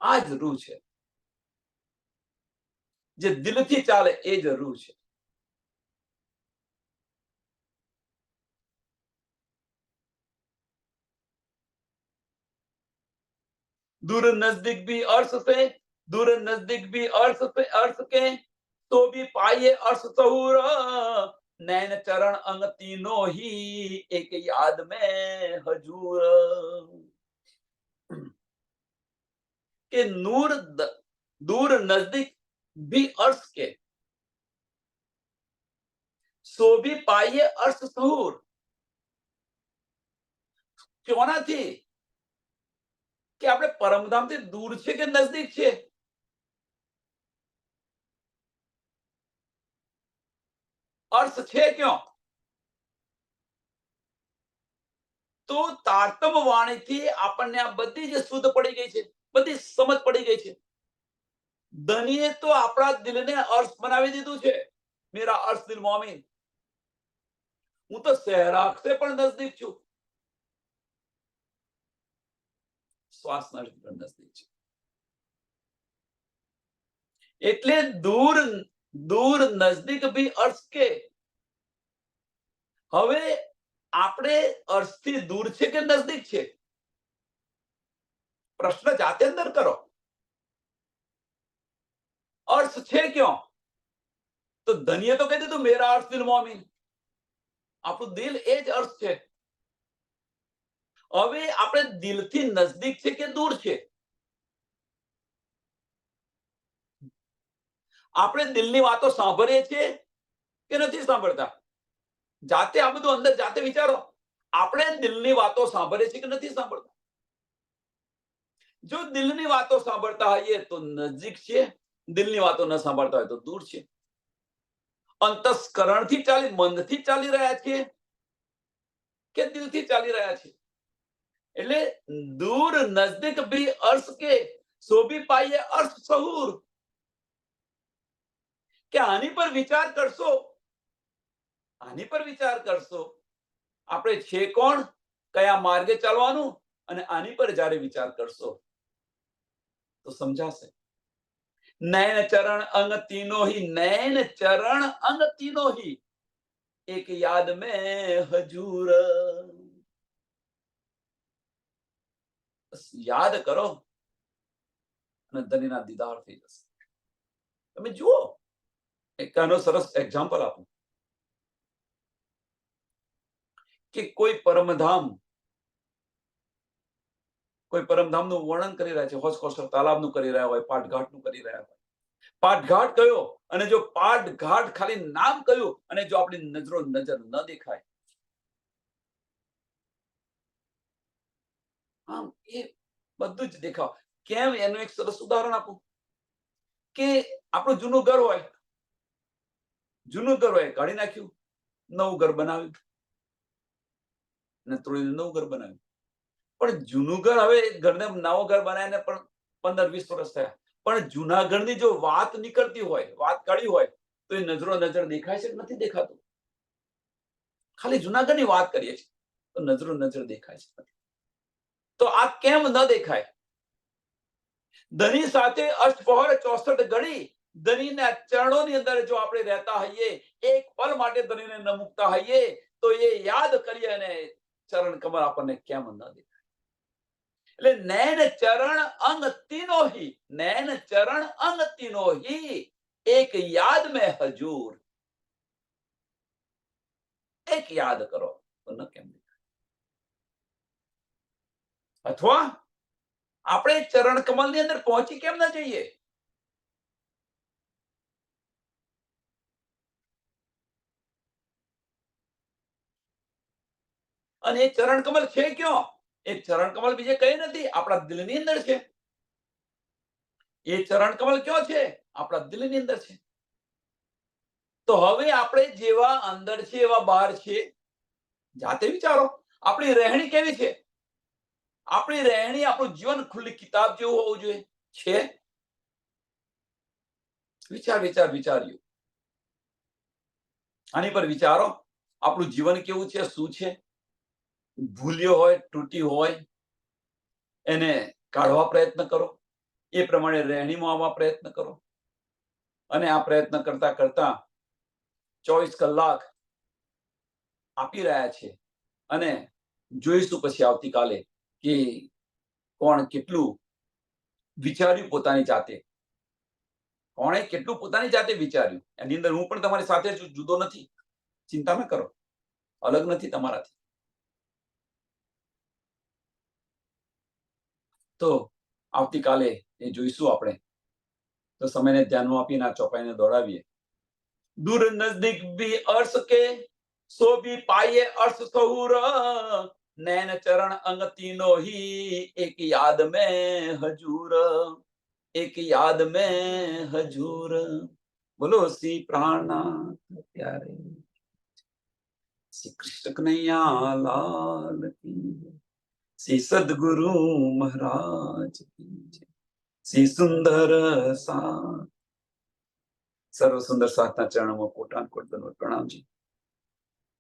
આ જ રૂહ છે. જે દિલથી ચાલે એ જ રૂહ છે. दूर नजदीक भी अर्श से, दूर नजदीक भी अर्श से, अर्श के तो भी पाइए अर्श सहूर. नैन चरण अंग तीनों ही एक याद में हजूर. કે નૂર દૂર નજદીક भी अर्श के સો ભી પાઈએ અર્શ સહુર. કોનાથી? કે આપણે પરમધામથી દૂર છે કે નજદીક છે? અર્શ છે ક્યાં? તો તારતમ વાણીથી આપણને આ બધી જે શુદ્ધ પડી ગઈ છે, બધી સમજ પડી ગઈ છે. ધનીએ તો આપણા દિલને અર્શ બનાવી દીધું છે. મેરા અર્શ દિલ મોમીન. હું તો સહેરાગથી પણ નજદીક છું. શ્વાસના પણ નજદીક છે. એટલે દૂર દૂર નજદીક ભી અર્શ કે. હવે આપણે અર્શથી દૂર છે કે નજદીક છે? પ્રશ્ન જાતે અંદર કરો. અર્શ છે ક્યાં? તો ધનીએ તો કહી દીધું મેરા અર્શ દિલ મોમીન. આપણું દિલ એ જ અર્શ છે. હવે આપણે દિલથી નજદીક છે કે દૂર છે? આપણે દિલની વાતો સાંભળીએ છીએ કે નથી સાંભળતા? જાતે આ બધું અંદર જાતે વિચારો. આપણે દિલની વાતો સાંભળીએ છીએ કે નથી સાંભળતા? જો દિલની વાતો સાંભળતા હોઈએ તો નજીક છે, દિલની વાતો ન સાંભળતા હોય તો દૂર છે. અંતસ્કરણથી મનથી ચાલી રહ્યા છીએ કે દિલથી ચાલી રહ્યા છીએ? એટલે દૂર નજદીક ભી અર્શ કે સો ભી પાઈએ અર્શ સહુર. કે આની પર વિચાર કરશો, આની પર વિચાર કરશો, આપણે છે કોણ, કયા માર્ગે ચાલવાનું, અને આની પર જ્યારે વિચાર કરશો તો સમજાશે. નયન ચરણ અંગ તીનો ही, નયન ચરણ અંગ તીનો ही એક યાદ में હજૂર. બસ યાદ કરો અને ધનીના દીદાર થઈ જશે. તમે જુઓ, એક આનો સરસ એક્ઝામ્પલ આપું કે કોઈ પરમધામનું વર્ણન કરી રહ્યા છે, હોસ્કોસર તાલાબનું કરી રહ્યા હોય, પાટઘાટનું કરી રહ્યા હોય. પાટઘાટ કયો, અને જો પાટઘાટ ખાલી નામ કયું, અને જો આપણી નજરો નજર ન દેખાય, આમ એ બધું જ દેખાવ. કેમ? એનું એક સરસ ઉદાહરણ આપું કે આપણું જૂનું ઘર હોય, કાઢી નાખ્યું, નવું ઘર બનાવ્યું, અને તોડીને નવું ઘર બનાવ્યું. પણ જૂનું ઘર, હવે ઘરને નવો ઘર બનાવીને પણ 15-20 વર્ષ થયા, પણ જૂના ઘરની જો વાત નીકળતી હોય, વાત કાઢી હોય, તો એ નજરો નજર દેખાય છે કે નથી દેખાતું? ખાલી જૂના ઘરની વાત કરીએ છીએ તો નજરો નજર દેખાય છે. તો આ કેમ ન દેખાય? ધની સાથે અષ્ટપહર 64 ઘડી ધનીના ચરણોની અંદર જો આપણે રહેતા હોઈએ, એક પલ માટે ધનીને ન મૂકતા હોઈએ, તો એ યાદ કરીએ અને ચરણ કમળ આપણને કેમ ન દેખાય? એટલે નૈન ચરણ અંગ તીનો ही, નૈન ચરણ અંગ તીનો ही એક યાદ में હજૂર. એક યાદ કરો તો ન કેમ દેખાય? અથવા આપણે ચરણ કમલની અંદર પહોંચી કેમ ન જઈએ? અને એ ચરણ કમલ છે ક્યાં? એ ચરણ કમલ બીજે કઈ નથી, આપણા દિલની અંદર છે. એ ચરણ કમલ ક્યાં છે? આપણા દિલની અંદર છે. તો હવે આપણે જેવા અંદર છે એવા બહાર છે. જાતે વિચારો, આપણી રહેણી કેવી છે? આપણી રહેણી, આપણું જીવન ખુલ્લી કિતાબ જેવું હોવું જોઈએ. છે? વિચાર્યું. આની પર વિચારો. આપણું જીવન કેવું છે? શું છે? ભૂલ્યો હોય, તૂટી હોય, એને કાઢવા પ્રયત્ન કરો. એ પ્રમાણે રહેણીમાં આવવા પ્રયત્ન કરો. અને આ પ્રયત્ન કરતા કરતા 24 કલાક આપી રહ્યા છે. અને જોઈશું પછી આવતીકાલે કે કોણ કેટલું વિચાર્યું પોતાની જાતે. કોણે કેટલું પોતાની જાતે વિચાર્યું. એની અંદર હું પણ તમારી સાથે છું, જુદો નથી. ચિંતા ન કરો, અલગ નથી તમારાથી. તો આવતીકાલે એ જોઈશું આપણે તો સમયને ધ્યાનમાં આપીને આ ચોપાઈને દોડાવીએ. दूर नजदीक भी अर्श के सो भी पाए अर्श सहूर नैन चरण अंग तीनों ही एक याद में हजूर एक याद में हजूर बोलो श्री प्राणनाथ प्यारे श्री कृष्ण कन्हैया लाल की श्री सदगुरु महाराज की श्री सुंदर सा સર્વ સુંદર સાથના ચરણોમાં કોટાન કોટ દંડવત પ્રણામજી.